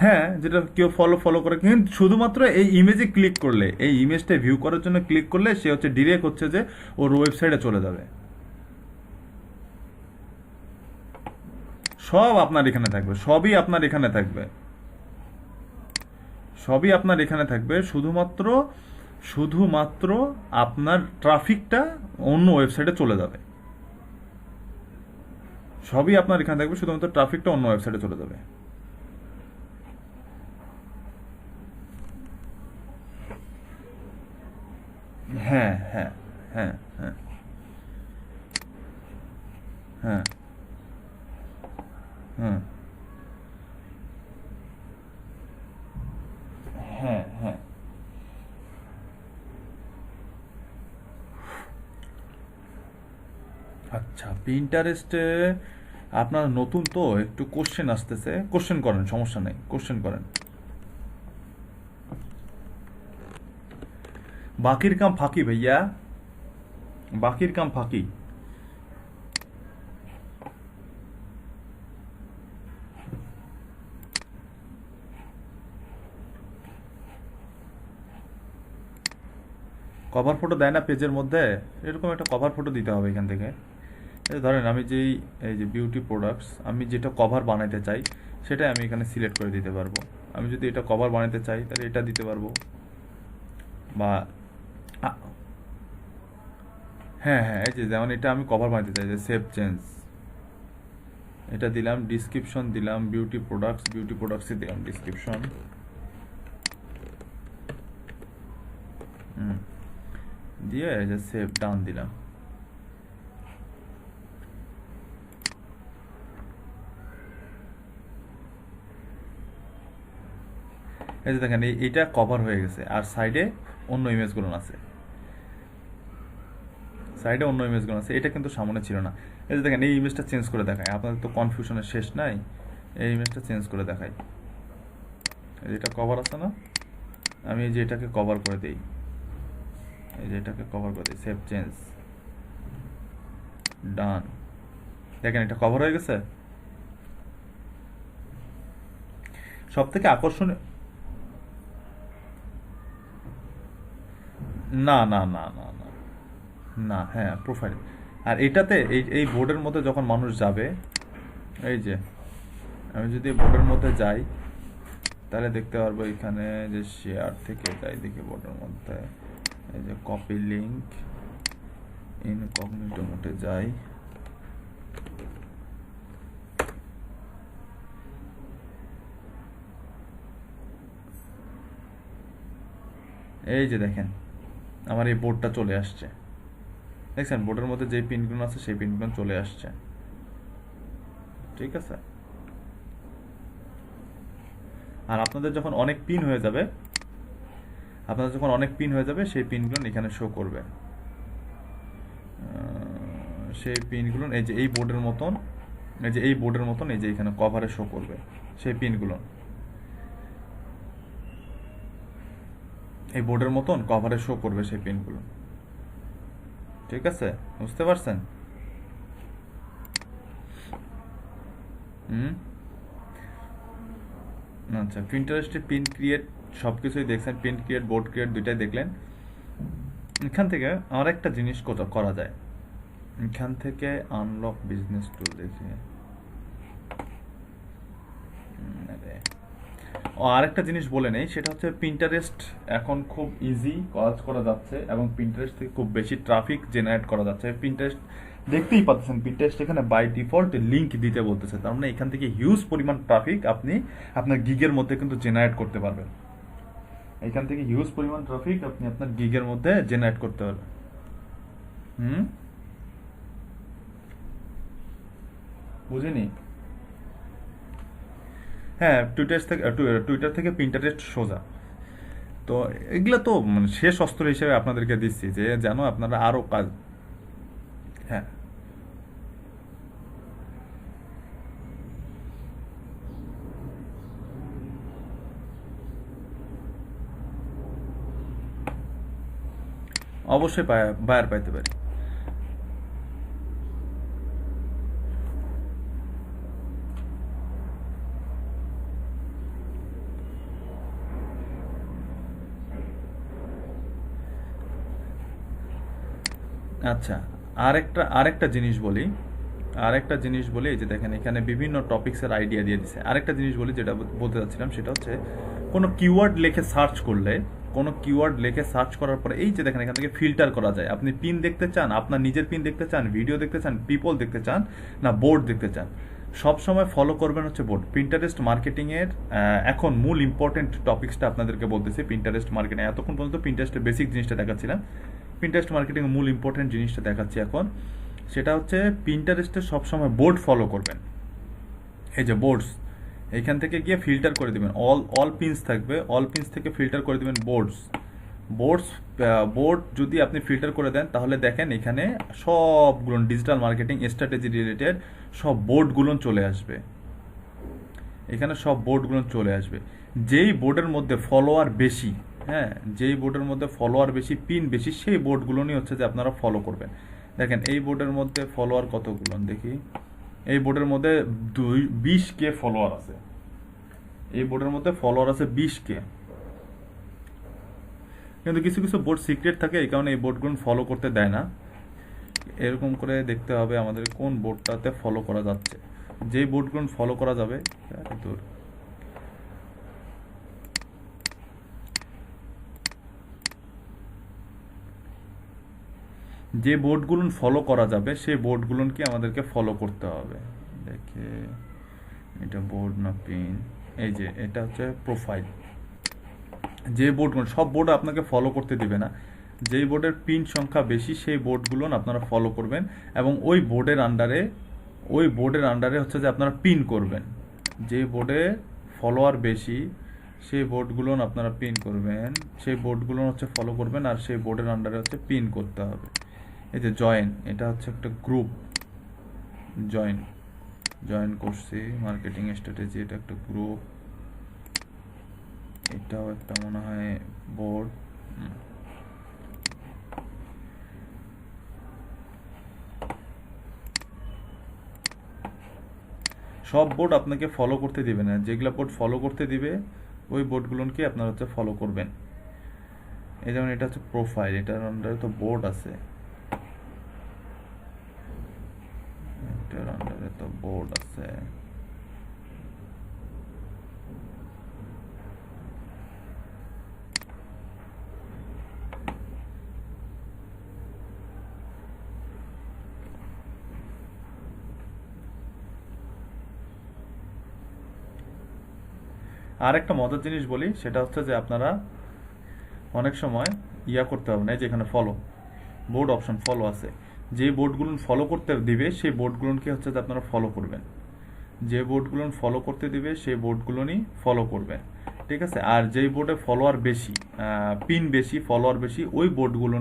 হ্যাঁ, যেটা কেউ ফলো করে, কিন্তু শুধুমাত্র এই ইমেজে ক্লিক করলে, এই ইমেজটা ভিউ করার জন্য ক্লিক করলে সে হচ্ছে ডিরেক্ট হচ্ছে যে ওর ওয়েবসাইটে চলে যাবে। সব আপনার এখানে থাকবে, সবই আপনার এখানে থাকবে, সবই আপনার এখানে থাকবে। শুধুমাত্র শুধুমাত্র আপনার ট্রাফিকটা অন্য ওয়েবসাইটে চলে যাবে। সবই আপনার এখানে থাকবে, শুধুমাত্র ট্রাফিকটা অন্য ওয়েবসাইটে চলে যাবে। হ্যাঁ হ্যাঁ হ্যাঁ হ্যাঁ হ্যাঁ হ্যাঁ হ্যাঁ হ্যাঁ। আচ্ছা, পিন্টারেস্টে আপনার নতুন তো একটু কোশ্চেন আসতেছে, কোশ্চেন করেন, সমস্যা নেই, কোশ্চেন করেন। বাকির কাম ফাঁকি ভাইয়া, বাকির কাম ফাঁকি। কভার ফটো দেয় না পেজের মধ্যে? এরকম একটা কভার ফটো দিতে হবে এখান থেকে। এই ধরেন আমি যেই, এই যে বিউটি প্রোডাক্টস, আমি যেটা কভার বানাইতে চাই সেটাই আমি এখানে সিলেক্ট করে দিতে পারবো। আমি যদি এটা কভার বানাইতে চাই তাহলে এটা দিতে পারবো, বা আ- হ্যাঁ হ্যাঁ, এই যে যেমন এটা আমি কভার বানাইতে চাই, যে সেভ চেঞ্জ, এটা দিলাম, ডিসক্রিপশন দিলাম, বিউটি প্রোডাক্টসই দিলাম ডিসক্রিপশন। হুম, দিয়ে এই যে সেভ ডান দিলাম। এই যে দেখেন এইটা কভার হয়ে গেছে, আর সাইডে অন্য ইমেজগুলো আছে, সাইডে অন্য ইমেজগুলো আছে, এটা কিন্তু সামনে ছিল না। এই যে দেখেন এই ইমেজটা চেঞ্জ করে দেখায়, আপনাদের তো কনফিউশনের শেষ নাই। এই ইমেজটা চেঞ্জ করে দেখাই, এই যে এটা কভার আছে না, আমি এই যে এটাকে কভার করে দিই, এই যে এটাকে কভার করে দিই, সেভ চেঞ্জ ডান। দেখেন এটা কভার হয়ে গেছে। সব থেকে আকর্ষণীয়, না না না না না না, হ্যাঁ প্রোফাইল। আর এটাতে এই এই বোর্ডের মধ্যে যখন মানুষ যাবে, এই যে আমি যদি বোর্ডের মধ্যে যাই তাহলে দেখতে পারবো এখানে যে শেয়ার থেকে যাই, দেখি বোর্ডের মধ্যে এই যে কপি লিঙ্ক, ইনকগনিটো মোডে যাই, এই যে দেখেন আমার এই বোর্ডটা চলে আসছে, দেখছেন বোর্ডের মধ্যে যে পিনগুলো আছে সেই পিনগুলো চলে আসছে। ঠিক আছে, আর আপনাদের যখন অনেক পিন হয়ে যাবে, আপনাদের যখন অনেক পিন হয়ে যাবে সেই পিনগুলো এখানে শো করবে। সেই পিনগুলো এই যে এই বোর্ডের মতন, এই যে এই বোর্ডের মতন, এই যে এখানে কভারে শো করবে সেই পিনগুলো, এই বোর্ডের মতন কভারে শো করবে সেই পিনগুলো। ঠিক আছে, বুঝতে পারছেন? হুম, আচ্ছা, পিন্টারেস্টে পিন ক্রিয়েট সব কিছুই দেখছেন, পিন ক্রিয়েট, বোর্ড ক্রিয়েট দুইটাই দেখলেন। এখান থেকে আর একটা জিনিস করা যায়, এখান থেকে আনলক বিজনেস টুল দেখি। ও আরেকটা জিনিস বলে নেই, সেটা হচ্ছে পিন্টারেস্ট এখন খুব ইজি কাজ করা যাচ্ছে এবং পিন্টারেস্ট থেকে খুব বেশি ট্রাফিক জেনারেট করা যাচ্ছে। পিন্টারেস্ট দেখতেই পাচ্ছেন, পিন্টারেস্ট এখানে বাই ডিফল্ট লিংক দিতে বলতেছে, তার মানে এখান থেকে হিউজ পরিমাণ ট্রাফিক আপনি আপনার গিগের মধ্যে কিন্তু জেনারেট করতে পারবেন। এখান থেকে হিউজ পরিমাণ ট্রাফিক আপনি আপনার গিগের মধ্যে জেনারেট করতে পারবেন। হুম, বুঝিনি। হ্যাঁ, টুইটার থেকে পিন্টারেস্ট সোজা। তো এগুলো তো মানে শেষ অস্ত্র হিসেবে আপনাদেরকে দিচ্ছি, যে যেন আপনারা আরো কাজ। হ্যাঁ, অবশ্যই বায়ার পাইতে পারি। আচ্ছা, আরেকটা আরেকটা জিনিস বলি, আরেকটা জিনিস বলি, এই যে দেখেন এখানে বিভিন্ন টপিক্সের আইডিয়া দিয়ে দিছে। আরেকটা জিনিস বলি যেটা বলতে চাচ্ছিলাম, সেটা হচ্ছে কোনো কিওয়ার্ড লিখে সার্চ করলে, কোনো কিওয়ার্ড লিখে সার্চ করার পরে এই যে দেখেন এখান থেকে ফিল্টার করা যায়। আপনি পিন দেখতে চান, আপনার নিজের পিন দেখতে চান, ভিডিও দেখতে চান, পিপল দেখতে চান, না বোর্ড দেখতে চান, সব সময় ফলো করবেন হচ্ছে বোর্ড। পিন্টারেস্ট মার্কেটিং এর এখন মূল ইম্পর্টেন্ট টপিক্সটা আপনাদেরকে বলতেছি। পিন্টারেস্ট মার্কেটিং এতক্ষণ পর্যন্ত পিন্টারেস্টের বেসিক জিনিসটা দেখাচ্ছিলাম, পিন্টারেস্ট মার্কেটিং এর মূল ইম্পর্টেন্ট জিনিসটা দেখাচ্ছি এখন। সেটা হচ্ছে পিন্টারেস্টে সবসময় বোর্ড ফলো করবেন। এই যে বোর্ডস, এইখান থেকে গিয়ে ফিল্টার করে দিবেন, অল পিনস থাকবে, অল পিনস থেকে ফিল্টার করে দিবেন বোর্ডস। বোর্ড যদি আপনি ফিল্টার করে দেন তাহলে দেখেন এখানে সবগুলো ডিজিটাল মার্কেটিং স্ট্র্যাটেজি রিলেটেড সব বোর্ডগুলো চলে আসবে। এখানে সব বোর্ডগুলো চলে আসবে। যেই বোর্ডের মধ্যে ফলোয়ার বেশি, হ্যাঁ, যেই বোর্ডের মধ্যে ফলোয়ার বেশি, পিন বেশি, সেই বোর্ডগুলো নিয়ে হচ্ছে যে আপনারা ফলো করবেন। দেখেন এই বোর্ডের মধ্যে ফলোয়ার কতগুলো দেখি, এই বোর্ডের মধ্যে 20K ফলোয়ার আছে, এই বোর্ডের মধ্যে ফলোয়ার আছে 20K। কিন্তু কিছু কিছু বোর্ড সিক্রেট থাকে, এই কারণে এই বোর্ডগুলো ফলো করতে দেয় না। এরকম করে দেখতে হবে আমাদের কোন বোর্ডটাতে ফলো করা যাচ্ছে। যেই বোর্ডগুলো ফলো করা যাবে, দূর, যে বোর্ডগুলো ফলো করা যাবে সেই বোর্ডগুলোকে আমাদেরকে ফলো করতে হবে। দেখে এটা বোর্ড না পিন, এই যে এটা হচ্ছে প্রোফাইল। যে বোর্ডগুলো, সব বোর্ড আপনাকে ফলো করতে দিবে না, যেই বোর্ডের পিন সংখ্যা বেশি সেই বোর্ডগুলো আপনারা ফলো করবেন এবং ওই বোর্ডের আন্ডারে হচ্ছে যে আপনারা পিন করবেন। যে বোর্ডে ফলোয়ার বেশি সেই বোর্ডগুলো আপনারা পিন করবেন, সেই বোর্ডগুলো হচ্ছে ফলো করবেন, আর সেই বোর্ডের আন্ডারে হচ্ছে পিন করতে হবে। এই যে জয়েন, এটা হচ্ছে একটা গ্রুপ, জয়েন করছি মার্কেটিং স্ট্র্যাটেজি, এটা একটা গ্রুপ, এটাও একটা মনে হয় বোর্ড। সব বোর্ড আপনাকে ফলো করতে দিবে না, যেগুলো বোর্ড ফলো করতে দিবে ওই বোর্ডগুলোকে আপনারা হচ্ছে ফলো করবেন। এই যেমন এটা হচ্ছে প্রোফাইল, এটার আন্ডারে তো বোর্ড আছে, এটার আন্ডারে তো বোর্ড আছে। আর একটা মজার জিনিস বলি, সেটা হচ্ছে যে আপনারা অনেক সময় করতে হবে না, যেখানে ফলো বোর্ড অপশন ফলো আছে, যে বোর্ডগুলো ফলো করতে দিবে সেই বোর্ডগুলোকে হচ্ছে যে আপনারা ফলো করবেন, যে বোর্ডগুলো ফলো করতে দিবে সেই বোর্ডগুলোই ফলো করবেন, ঠিক আছে। আর যেই বোর্ডে ফলোয়ার বেশি, পিন বেশি, ফলোয়ার বেশি, ওই বোর্ডগুলো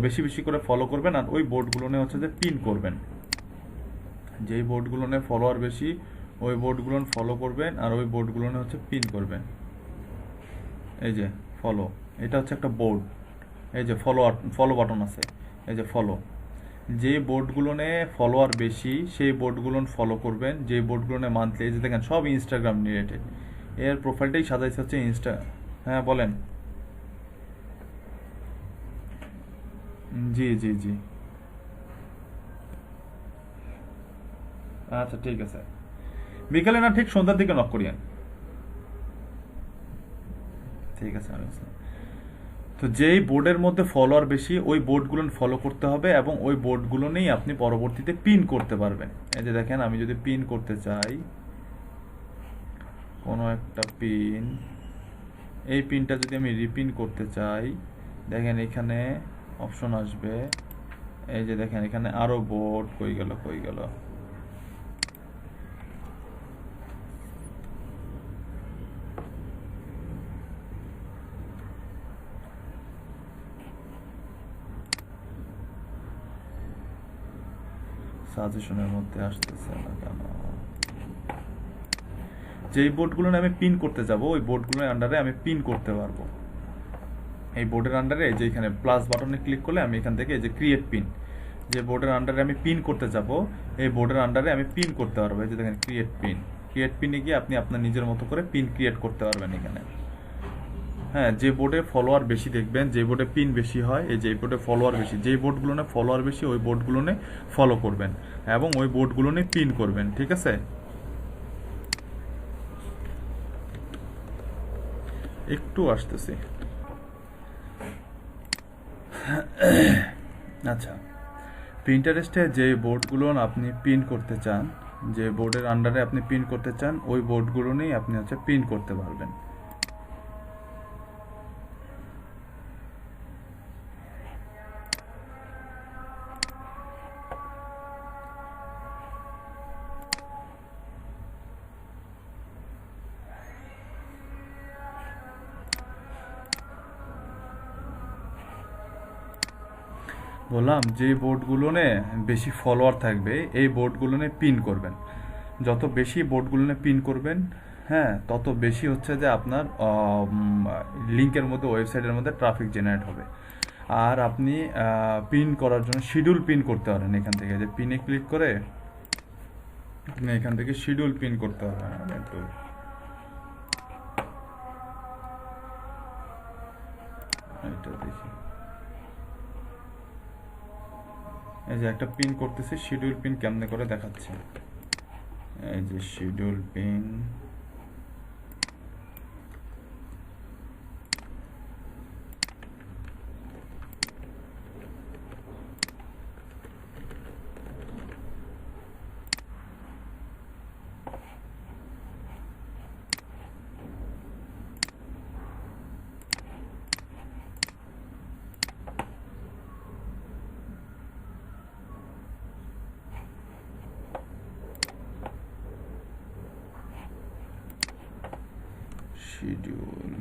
বেশি বেশি করে ফলো করবেন, আর ওই বোর্ডগুলো হচ্ছে যে পিন করবেন। যেই বোর্ডগুলো ফলোয়ার বেশি ওই বোর্ডগুলো ফলো করবেন, আর ওই বোর্ডগুলো হচ্ছে পিন করবেন। এই যে ফলো, এটা হচ্ছে একটা বোর্ড, এই যে ফলো বাটন আছে, এই যে ফলো। যে বোর্ডগুলো ফলোয়ার বেশি সেই বোর্ডগুলো ফলো করবেন, যে বোর্ডগুলো মান্থলি, এই যে দেখেন সব ইনস্টাগ্রাম রিলেটেড, এর প্রোফাইলটাই সাজাইছে হচ্ছে ইনস্টা। হ্যাঁ বলেন। জি জি জি, আচ্ছা ঠিক আছে, বিকালে না ঠিক সন্ধ্যার দিকে নক করিয়েন, ঠিক আছে। তো যেই বোর্ডের মধ্যে ফলোয়ার বেশি ওই বোর্ডগুলো ফলো করতে হবে এবং ওই বোর্ডগুলো নিয়েই আপনি পরবর্তীতে পিন করতে পারবেন। এই যে দেখেন আমি যদি পিন করতে চাই কোনো একটা পিন, এই পিনটা যদি আমি রিপিন করতে চাই, দেখেন এখানে অপশন আসবে, এই যে দেখেন এখানে আরো বোর্ড, কই গেল সাজেশনের মধ্যে আসতেছে না কেন। যেই বোর্ডগুলো আমি পিন করতে যাব ওই বোর্ডগুলোর আন্ডারে আমি পিন করতে পারবো। এই বোর্ডের আন্ডারে যে এখানে প্লাস বাটনে ক্লিক করলে আমি এখান থেকে এই যে ক্রিয়েট পিন, যে বোর্ডের আন্ডারে আমি পিন করতে যাব এই বোর্ডের আন্ডারে আমি পিন করতে পারবো। এই যে দেখেন ক্রিয়েট পিনে গিয়ে আপনি আপনার নিজের মতো করে পিন ক্রিয়েট করতে পারবেন এখানে। হ্যাঁ, যে বোর্ডে ফলোয়ার বেশি দেখবেন, যে বোর্ডে পিন বেশি হয়, এই যে বোর্ডে ফলোয়ার বেশি, যেই বোর্ডগুলো ফলোয়ার বেশি ওই বোর্ডগুলো ফলো করবেন এবং ওই বোর্ডগুলো পিন করবেন, ঠিক আছে? একটু আসতেছি। আচ্ছা, প্রিন্টারেস্টে যে বোর্ডগুলো আপনি পিন করতে চান, যে বোর্ডের আন্ডারে আপনি পিন করতে চান, ওই বোর্ডগুলো নিয়েই আপনি পিন করতে পারবেন। বললাম যে বোর্ডগুলো বেশি ফলোয়ার থাকবে এই বোর্ডগুলো পিন করবেন। যত বেশি বোর্ডগুলো পিন করবেন, হ্যাঁ, তত বেশি হচ্ছে যে আপনার লিঙ্কের মধ্যে, ওয়েবসাইটের মধ্যে ট্রাফিক জেনারেট হবে। আর আপনি পিন করার জন্য শিডিউল পিন করতে পারেন। এখান থেকে যে পিনে ক্লিক করে আপনি এখান থেকে শিডিউল পিন করতে পারবেন। আমি একটু এটা দেখি, এই যে একটা পিন করতেছি, শিডিউল পিন কেমনে করে দেখাচ্ছে। এই যে schedule pin, schedule,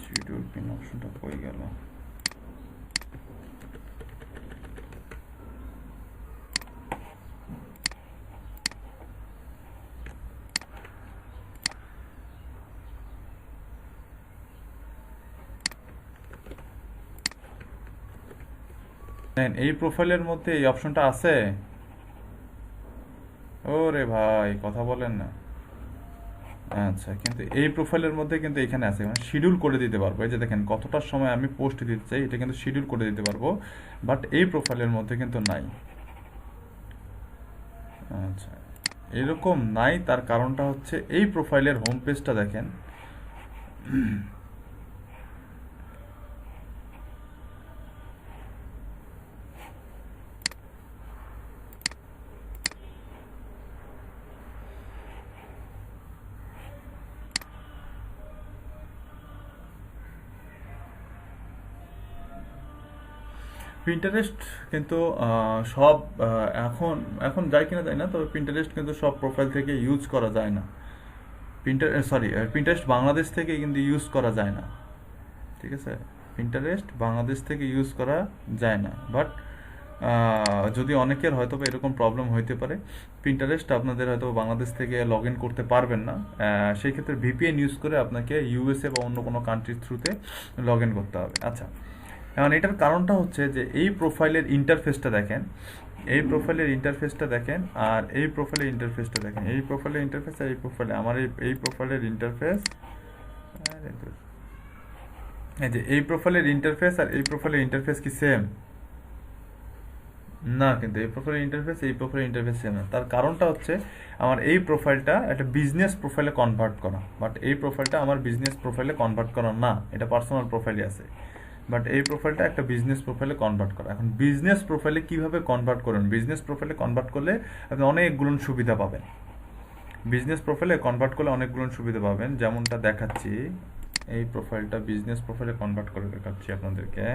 schedule pin অপশনটা কই গেল? এই প্রোফাইলের মধ্যে এই অপশনটা আছে? ওরে ভাই, কথা বলেন না। আচ্ছা, কিন্তু এই প্রোফাইলের মধ্যে কিন্তু এখানে আছে, মানে শিডিউল করে দিতে পারবো। এই যে দেখেন কতটার সময় আমি পোস্ট দিতে চাই, এটা কিন্তু শিডিউল করে দিতে পারবো, বাট এই প্রোফাইলের মধ্যে কিন্তু নাই। আচ্ছা, এরকম নাই, তার কারণটা হচ্ছে এই প্রোফাইলের হোম পেজটা দেখেন। পিন্টারেস্ট কিন্তু সব এখন এখন যায় কিনা যায় না, তবে পিন্টারেস্ট কিন্তু সব প্রোফাইল থেকে ইউজ করা যায় না। পিন্টারেস্ট বাংলাদেশ থেকে কিন্তু ইউজ করা যায় না, ঠিক আছে? পিন্টারেস্ট বাংলাদেশ থেকে ইউজ করা যায় না, বাট যদি অনেকের হয়তো বা এরকম প্রবলেম হইতে পারে, পিন্টারেস্ট আপনাদের হয়তো বাংলাদেশ থেকে লগ ইন করতে পারবেন না, সেই ক্ষেত্রে ভিপিএন ইউজ করে আপনাকে ইউএসএ বা অন্য কোনো কান্ট্রির থ্রুতে লগ ইন করতে হবে। আচ্ছা, এখন এটার কারণটা হচ্ছে যে এই প্রোফাইলের ইন্টারফেসটা দেখেন, এই প্রোফাইলের ইন্টারফেসটা দেখেন, আর এই প্রোফাইলের ইন্টারফেসটা দেখেন। এই প্রোফাইলের ইন্টারফেস আর এই প্রোফাইলে, আমার এই প্রোফাইলের ইন্টারফেস, এই যে এই প্রোফাইলের ইন্টারফেস আর এই প্রোফাইলের ইন্টারফেস কি সেম? না, কিন্তু এই প্রোফাইলের ইন্টারফেস এই প্রোফাইলের ইন্টারফেস সেম না। তার কারণটা হচ্ছে আমার এই প্রোফাইলটা একটা বিজনেস প্রোফাইলে কনভার্ট করা, বাট এই প্রোফাইলটা আমার বিজনেস প্রোফাইলে কনভার্ট করা না, এটা পার্সোনাল প্রোফাইলে আছে। বাট এই প্রোফাইলটা একটা বিজনেস প্রোফাইলে কনভার্ট করা। এখন বিজনেস প্রোফাইলে কিভাবে কনভার্ট করবেন? বিজনেস প্রোফাইলে কনভার্ট করলে আপনি অনেকগুলো সুবিধা পাবেন। বিজনেস প্রোফাইলে কনভার্ট করলে অনেকগুলো সুবিধা পাবেন, যেমনটা দেখাচ্ছি। এই প্রোফাইলটা বিজনেস প্রোফাইলে কনভার্ট করে দেখাচ্ছি আপনাদেরকে।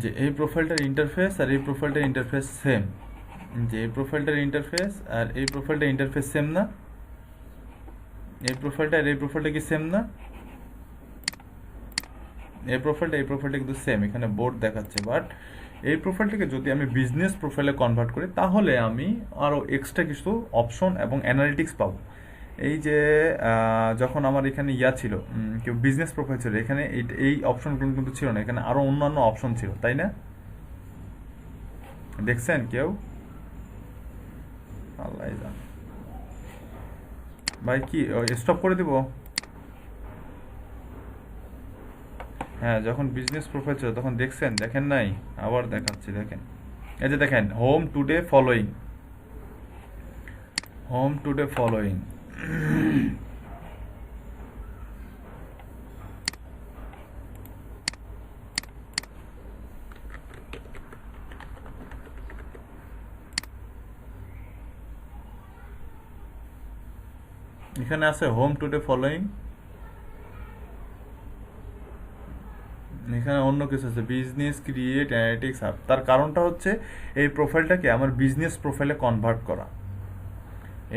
যে এই প্রোফাইলটার ইন্টারফেস আর এই প্রোফাইলটার ইন্টারফেস সেম, যে এই প্রোফাইলটার ইন্টারফেস আর এই প্রোফাইলটার ইন্টারফেস সেম না? এই প্রোফাইলটা আর এই প্রোফাইলটা কি সেম না? এই প্রোফাইলটা কিন্তু সেম, এখানে বোর্ড দেখাচ্ছে। বাট এই প্রোফাইলটাকে যদি আমি বিজনেস প্রোফাইলে কনভার্ট করি তাহলে আমি আরও এক্সট্রা কিছু অপশন এবং অ্যানালিটিক্স পাবো। এই যে যখন আমার এখানে ছিল, কেউ বিজনেস প্রোফাইল ছিল, এখানে এই অপশনগুলো কিন্তু ছিল না, এখানে আরও অন্যান্য অপশন ছিল, তাই না? দেখছেন কেউ? আল্লাহ জানে। ভাই কি স্টপ করে দিব? হ্যাঁ, যখন বিজনেস প্রোফাইল ছিল তখন দেখছেন? দেখেন নাই? আবার দেখাচ্ছি, দেখেন। এই যে দেখেন, home today following, home today following. এখানে আছে হোম টুডে ফলোয়িং, এখানে অন্য কিছু আছে, বিজনেস ক্রিয়েট অ্যানালিটিক্স হাব। তার কারণটা হচ্ছে এই প্রোফাইলটাকে আমার বিজনেস প্রোফাইলে কনভার্ট করা,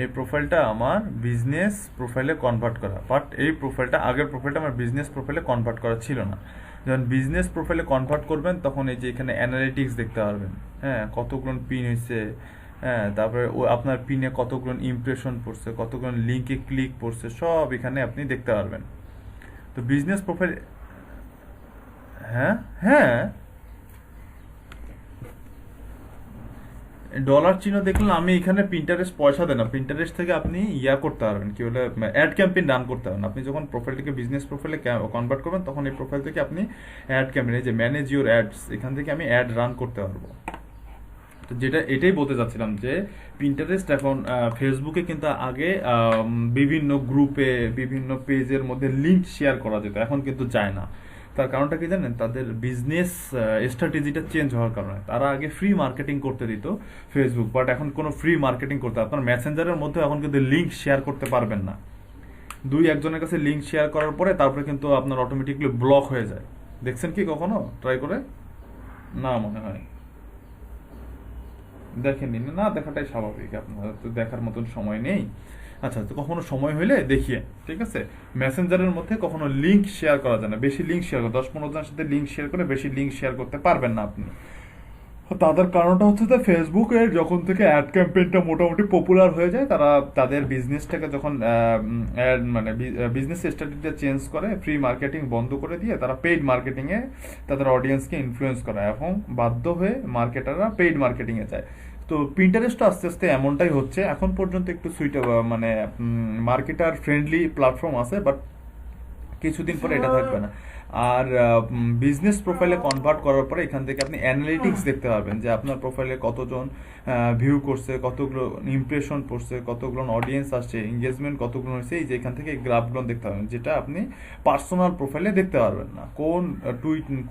এই প্রোফাইলটা আমার বিজনেস প্রোফাইলে কনভার্ট করা। বাট এই প্রোফাইলটা, আগের প্রোফাইলটা আমার বিজনেস প্রোফাইলে কনভার্ট করা ছিল না। যখন বিজনেস প্রোফাইলে কনভার্ট করবেন তখন এই যে এখানে অ্যানালিটিক্স দেখতে পারবেন, হ্যাঁ, কতগুলো পিন হয়েছে, হ্যাঁ, তারপরে ও আপনার পিনে কতগুলো ইমপ্রেশন পড়ছে, কতগুলো লিঙ্কে ক্লিক পড়ছে, সব এখানে আপনি দেখতে পারবেন। তো বিজনেস প্রোফাইল, হ্যাঁ হ্যাঁ, ডলার চিহ্ন দেখলেন। আমি এখানে প্রিন্টারেস্ট পয়সা দেন না, প্রিন্টারেস্ট থেকে আপনি করতে পারবেন, কি বলে, অ্যাড ক্যাম্পেইন রান করতে পারবেন। আপনি যখন প্রোফাইলটিকে বিজনেস প্রোফাইলে কনভার্ট করবেন তখন এই প্রোফাইল থেকে আপনি অ্যাড ক্যাম্পেইন, এই যে ম্যানেজ ইউর অ্যাডস, এখান থেকে আমি অ্যাড রান করতে পারবো। তো যেটা এটাই বলতে চাচ্ছিলাম যে পিন্টারেস্ট এখন ফেসবুকে কিন্তু আগে বিভিন্ন গ্রুপে বিভিন্ন পেজের মধ্যে লিঙ্ক শেয়ার করা যেত, এখন কিন্তু যায় না। তার কারণটা কি জানেন? তাদের বিজনেস স্ট্র্যাটেজিটা চেঞ্জ হওয়ার কারণে। তারা আগে ফ্রি মার্কেটিং করতে দিত ফেসবুক, বাট এখন কোনো ফ্রি মার্কেটিং করতে, আপনার মেসেঞ্জারের মধ্যে এখন কিন্তু লিঙ্ক শেয়ার করতে পারবেন না। দুই একজনের কাছে লিঙ্ক শেয়ার করার পরে তারপরে কিন্তু আপনার অটোমেটিকলি ব্লক হয়ে যায়। দেখছেন কি কখনো ট্রাই করে? না মনে হয় দেখেননি, না দেখাটাই স্বাভাবিক, আপনার তো দেখার মতন সময় নেই। আচ্ছা, তো কখনো সময় হইলে দেখিয়ে, ঠিক আছে? মেসেঞ্জারের মধ্যে কখনো লিঙ্ক শেয়ার করা যায় না, বেশি লিঙ্ক শেয়ার করে 10-15 জনের সাথে লিঙ্ক শেয়ার করে বেশি লিঙ্ক শেয়ার করতে পারবেন না আপনি। তাদের কারণটা হচ্ছে যে ফেসবুকের যখন থেকে অ্যাড ক্যাম্পেইনটা মোটামুটি পপুলার হয়ে যায়, তারা তাদের বিজনেসটাকে যখন মানে বিজনেস স্ট্র্যাটেজিটা চেঞ্জ করে, ফ্রি মার্কেটিং বন্ধ করে দিয়ে তারা পেইড মার্কেটিংয়ে তাদের অডিয়েন্সকে ইনফ্লুয়েন্স করে, এবং বাধ্য হয়ে মার্কেটাররা পেইড মার্কেটিংয়ে যায়। তো পিন্টারেস্টও আস্তে আস্তে এমনটাই হচ্ছে। এখন পর্যন্ত একটু মানে মার্কেটার ফ্রেন্ডলি প্ল্যাটফর্ম আছে, বাট কিছুদিন পরে এটা থাকবে না। আর বিজনেস প্রোফাইলে কনভার্ট করার পরে এখান থেকে আপনি অ্যানালিটিক্স দেখতে পারবেন যে আপনার প্রোফাইলে কতজন ভিউ করছে, কতগুলো ইমপ্রেশন পড়ছে, কতগুলো অডিয়েন্স আসছে, এঙ্গেজমেন্ট কতগুলো হয়েছে, এই যে এখান থেকে গ্রাফগুলো দেখতে পারবেন, যেটা আপনি পার্সোনাল প্রোফাইলে দেখতে পারবেন না।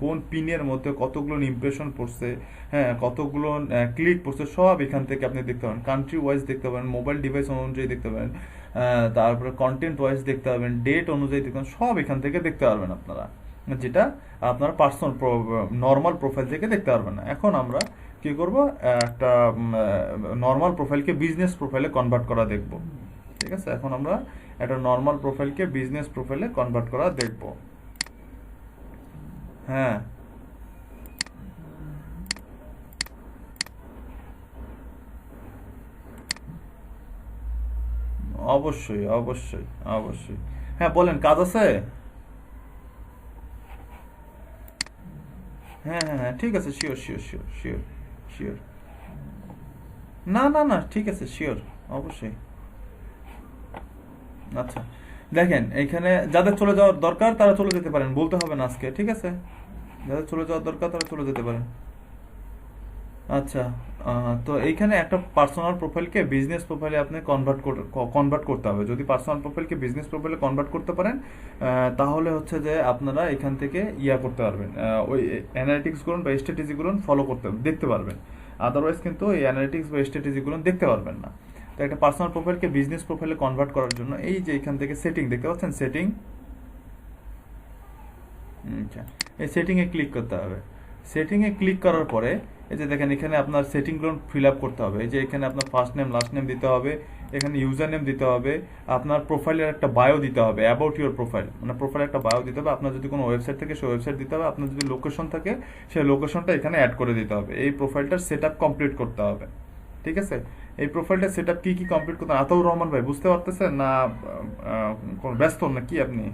কোন পিনের মধ্যে কতগুলো ইমপ্রেশন পড়ছে, হ্যাঁ, কতগুলো ক্লিক পড়ছে, সব এখান থেকে আপনি দেখতে পারেন। কান্ট্রি ওয়াইজ দেখতে পারেন, মোবাইল ডিভাইস অনুযায়ী দেখতে পারেন, তারপরে কন্টেন্ট ওয়াইজ দেখতে পারবেন, ডেট অনুযায়ী দেখতে পারবেন, সব এখান থেকে দেখতে পারবেন আপনারা, যেটা আপনার পার্সোনাল নর্মাল প্রোফাইল থেকে দেখতে পারবেন না। এখন আমরা কি করব, একটা নর্মাল প্রোফাইলকে বিজনেস প্রোফাইলে কনভার্ট করা দেখব, ঠিক আছে? এখন আমরা একটা নর্মাল প্রোফাইলকে বিজনেস প্রোফাইলে কনভার্ট করা দেখব। হ্যাঁ, অবশ্যই অবশ্যই অবশ্যই। হ্যাঁ বলেন, কাজ আছে? হ্যাঁ হ্যাঁ হ্যাঁ, ঠিক আছে, sure sure sure sure sure. না না না, ঠিক আছে, শিওর, অবশ্যই। আচ্ছা, দেখেন এখানে যাদের চলে যাওয়ার দরকার তারা চলে যেতে পারেন, বলতে হবে না আজকে, ঠিক আছে? যাদের চলে যাওয়ার দরকার তারা চলে যেতে পারেন। আচ্ছা, তো এইখানে একটা পার্সোনাল প্রোফাইলকে বিজনেস প্রোফাইলে আপনি কনভার্ট করতে হবে। যদি পার্সোনাল প্রোফাইলকে বিজনেস প্রোফাইলে কনভার্ট করতে পারেন, তাহলে হচ্ছে যে আপনারা এখান থেকে করতে পারবেন, ওই অ্যানালিটিক্সগুলো বা স্ট্র্যাটেজিগুলো ফলো করতে দেখতে পারবেন। আদারওয়াইজ কিন্তু এই অ্যানালিটিক্স বা স্ট্র্যাটেজিগুলো দেখতে পারবেন না। তো একটা পার্সোনাল প্রোফাইলকে বিজনেস প্রোফাইলে কনভার্ট করার জন্য এই যে এখান থেকে সেটিং দেখতে পাচ্ছেন, সেটিং, আচ্ছা, এই সেটিংয়ে ক্লিক করতে হবে। সেটিংয়ে ক্লিক করার পরে এই যে দেখেন এখানে আপনার সেটিংগুলো ফিল আপ করতে হবে। এই যে এখানে আপনার ফার্স্ট নেম লাস্ট নেম দিতে হবে, এখানে ইউজার নেম দিতে হবে, আপনার প্রোফাইলের একটা বায়ো দিতে হবে, অ্যাবাউট ইউর প্রোফাইল, মানে প্রোফাইলে একটা বায়ো দিতে হবে। আপনার যদি কোনো ওয়েবসাইট থাকে সেই ওয়েবসাইট দিতে হবে, আপনার যদি লোকেশন থাকে সেই লোকেশনটা এখানে অ্যাড করে দিতে হবে। এই প্রোফাইলটার সেট আপ কমপ্লিট করতে হবে। ঠিক আছে, এই প্রোফাইলটা সেট আপ কি কি কমপ্লিট করতে হবে? আতাউর রহমান ভাই বুঝতে পারতেছেন না? কোন ব্যস্ত না কি আপনি?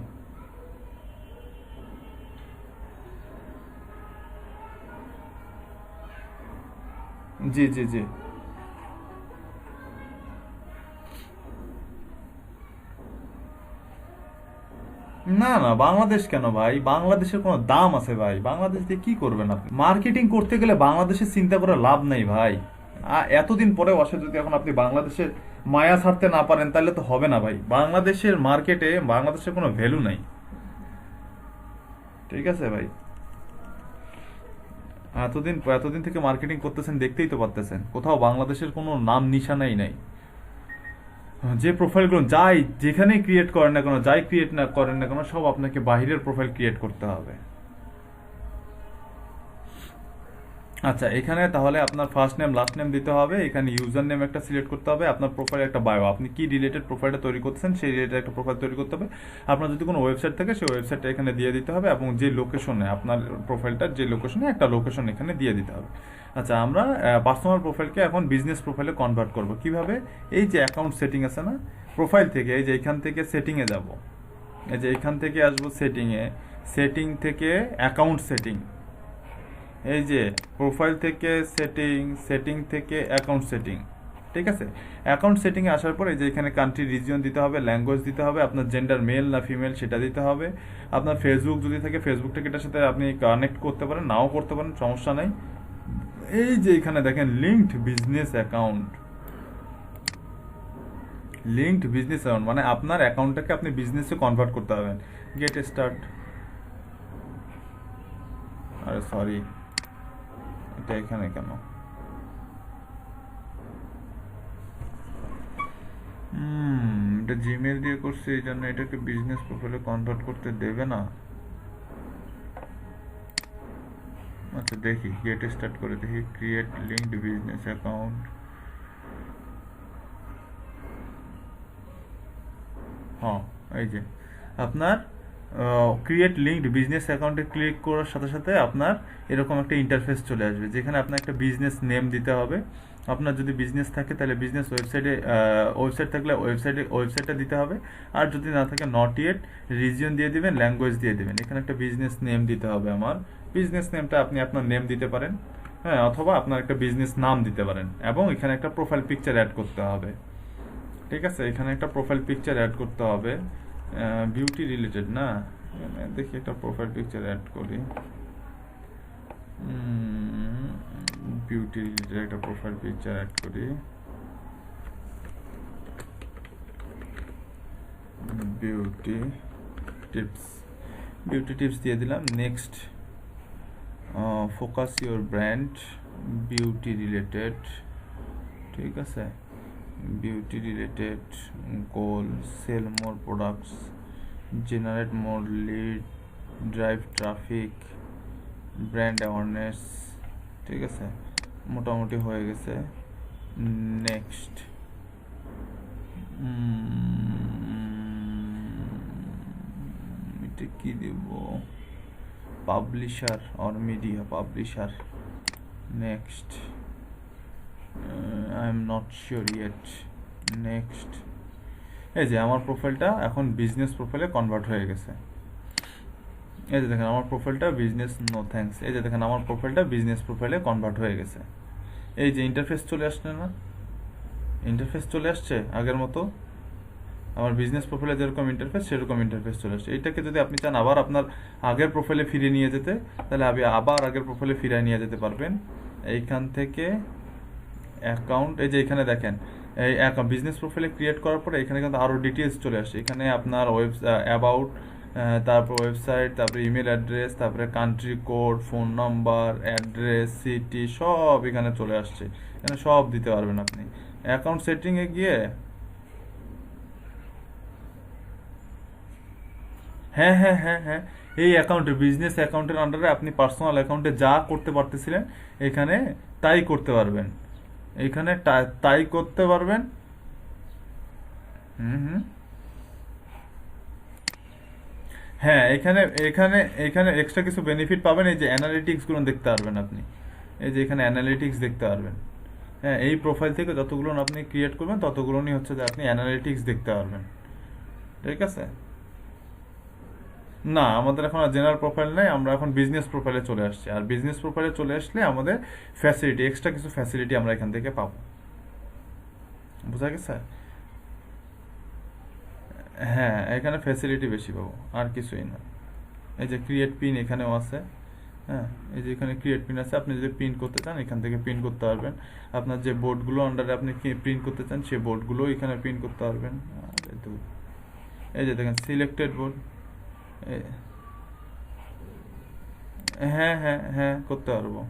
জি জি জি। না না, বাংলাদেশ কেন ভাই? বাংলাদেশের কোনো দাম আছে ভাই? বাংলাদেশ দিয়ে কি করবেন আপনি? মার্কেটিং করতে গেলে বাংলাদেশের চিন্তা করে লাভ নাই ভাই। এতদিন পরেও আসে যদি এখন আপনি বাংলাদেশের মায়া ছাড়তে না পারেন তাহলে তো হবে না ভাই। বাংলাদেশের মার্কেটে বাংলাদেশের কোনো ভ্যালু নাই। ঠিক আছে ভাই, এতদিন এতদিন থেকে মার্কেটিং করতেছেন দেখতেই তো পারতেছেন, কোথাও বাংলাদেশের কোনো নাম নিশানাই নাই। যে প্রোফাইলগুলো যাই যেখানেই ক্রিয়েট করেন না কেন, যাই ক্রিয়েট না করেন না কেন, সব আপনাকে বাহিরের প্রোফাইল ক্রিয়েট করতে হবে। আচ্ছা, এখানে তাহলে আপনার ফার্স্ট নেম লাস্ট নেম দিতে হবে, এখানে ইউজার নেম একটা সিলেক্ট করতে হবে, আপনার প্রোফাইল একটা বায়ো, আপনি কি রিলেটেড প্রোফাইলটা তৈরি করতেছেন সেই রিলেটেড একটা প্রোফাইল তৈরি করতে হবে। আপনার যদি কোনো ওয়েবসাইট থাকে সেই ওয়েবসাইটটা এখানে দিয়ে দিতে হবে, এবং যে লোকেশনে আপনার প্রোফাইলটার যে লোকেশনে একটা লোকেশন এখানে দিয়ে দিতে হবে। আচ্ছা, আমরা পার্সোনাল প্রোফাইলকে এখন বিজনেস প্রোফাইলে কনভার্ট করব কিভাবে? এই যে অ্যাকাউন্ট সেটিং আছে না, প্রোফাইল থেকে এই যে এখান থেকে সেটিংয়ে যাব, এই যে এখান থেকে আসবো সেটিংয়ে, সেটিং থেকে অ্যাকাউন্ট সেটিং, এই যে প্রোফাইল থেকে সেটিং, সেটিং থেকে অ্যাকাউন্ট সেটিং। ঠিক আছে, অ্যাকাউন্ট সেটিংয়ে আসার পর এই যে এখানে কান্ট্রি রিজিয়ন দিতে হবে, ল্যাঙ্গুয়েজ দিতে হবে, আপনার জেন্ডার মেল না ফিমেল সেটা দিতে হবে। আপনার ফেসবুক যদি থাকে ফেসবুকটাকে এটার সাথে আপনি কানেক্ট করতে পারেন, নাও করতে পারেন, সমস্যা নাই। এই যে এখানে দেখেন linked business account, linked business account মানে আপনার অ্যাকাউন্টটাকে আপনি বিজনেসে কনভার্ট করতে পারবেন। গেট স্টার্ট, আরে সরি, এটা এখানে কেন? এটা জিমেল দিয়ে করছে, এই জন্য এটাকে বিজনেস প্রোফাইলে কনভার্ট করতে দেবে না। আচ্ছা দেখি, গেট স্টার্ট করে দেখি, ক্রিয়েট লিঙ্কড বিজনেস অ্যাকাউন্ট। হ্যাঁ, এই যে আপনার ক্রিয়েট লিঙ্কড বিজনেস অ্যাকাউন্টে ক্লিক করার সাথে সাথে আপনার এরকম একটা ইন্টারফেস চলে আসবে, যেখানে আপনার একটা বিজনেস নেম দিতে হবে। আপনার যদি বিজনেস থাকে তাহলে বিজনেস ওয়েবসাইটে, ওয়েবসাইট থাকলে ওয়েবসাইটটা দিতে হবে। আর যদি না থাকে নট ইয়েট, রিজিয়ন দিয়ে দিবেন, ল্যাঙ্গুয়েজ দিয়ে দিবেন। এখানে একটা বিজনেস নেম দিতে হবে। আমার বিজনেস নেমটা আপনি আপনার নেম দিতে পারেন, হ্যাঁ, অথবা আপনার একটা বিজনেস নাম দিতে পারেন, এবং এখানে একটা প্রোফাইল পিকচার অ্যাড করতে হবে। ঠিক আছে, এখানে একটা প্রোফাইল পিকচার অ্যাড করতে হবে, বিউটি রিলেটেড না, দেখি একটা প্রোফাইল পিকচার অ্যাড করি, বিউটি রিলেটেড একটা প্রোফাইল পিকচার অ্যাড করি, বিউটি টিপস, বিউটি টিপস দিয়ে দিলাম। Next, focus your brand, beauty related. ঠিক আছে, beauty related goal, sell more products, generate more lead, drive traffic, brand awareness. ঠিক আছে, মোটামুটি হয়ে গেছে। নেক্সট, এটা কি দেব? Publisher or media publisher. Next, I am not sure yet. Next, এই যে আমার প্রোফাইলটা এখন বিজনেস প্রোফাইলে কনভার্ট হয়ে গেছে। এই যে দেখেন আমার প্রোফাইলটা বিজনেস, নো থ্যাঙ্কস, এই যে দেখেন আমার প্রোফাইলটা বিজনেস প্রোফাইলে কনভার্ট হয়ে গেছে। এই যে ইন্টারফেস চলে আসছে না, ইন্টারফেস চলে আসছে আগের মতো, আমার বিজনেস প্রোফাইলে যেরকম ইন্টারফেস সেরকম ইন্টারফেস চলে আসছে। এইটাকে যদি আপনি চান আবার আপনার আগের প্রোফাইলে ফিরিয়ে নিয়ে যেতে, তাহলে আপনি আবার আগের প্রোফাইলে ফিরিয়ে নিয়ে যেতে পারবেন। এইখান থেকে অ্যাকাউন্ট, এই যে এখানে দেখেন এই বিজনেস প্রোফাইলে ক্রিয়েট করার পরে এখানে কিন্তু আরও ডিটেলস চলে আসছে। এখানে আপনার অ্যাবাউট, তারপর ওয়েবসাইট, তারপরে ইমেল অ্যাড্রেস, তারপরে country code, phone number, address, city, সব এখানে চলে আসছে। এখানে সব দিতে পারবেন আপনি। অ্যাকাউন্ট সেটিংয়ে গিয়ে, হ্যাঁ হ্যাঁ হ্যাঁ হ্যাঁ, এই অ্যাকাউন্টে, বিজনেস অ্যাকাউন্টের আন্ডারে আপনি পার্সোনাল অ্যাকাউন্টে যা করতে পারতেছিলেন এখানে তাই করতে পারবেন। এখানে তাই করতে পারবেন। হুম হুম। হ্যাঁ, এখানে এখানে এখানে এক্সট্রা কিছু বেনিফিট পাবেন, এই যে অ্যানালিটিক্স গুলো দেখতে পারবেন আপনি। এই যে এখানে অ্যানালিটিক্স দেখতে পারবেন। হ্যাঁ, এই প্রোফাইল থেকে যতগুলো আপনি ক্রিয়েট করবেন ততগুলোই হচ্ছে যে আপনি অ্যানালিটিক্স দেখতে পারবেন। ঠিক আছে? না, আমাদের এখন আর জেনারেল প্রোফাইল নাই, আমরা এখন বিজনেস প্রোফাইলে চলে আসছি। আর বিজনেস প্রোফাইলে চলে আসলে আমাদের ফ্যাসিলিটি, এক্সট্রা কিছু ফ্যাসিলিটি আমরা এখান থেকে পাবো। বুঝা গেছে? হ্যাঁ, এখানে ফ্যাসিলিটি বেশি পাবো, আর কিছুই না। এই যে ক্রিয়েট পিন এখানেও আছে। হ্যাঁ, এই যে এখানে ক্রিয়েট পিন আছে, আপনি যদি প্রিন্ট করতে চান এখান থেকে প্রিন্ট করতে পারবেন। আপনার যে বোর্ডগুলো আন্ডারে আপনি প্রিন্ট করতে চান সেই বোর্ডগুলো এখানে প্রিন্ট করতে পারবেন। আর এই যে দেখেন সিলেক্টেড বোর্ড। হ্যাঁ হ্যাঁ হ্যাঁ, করতে পারবো।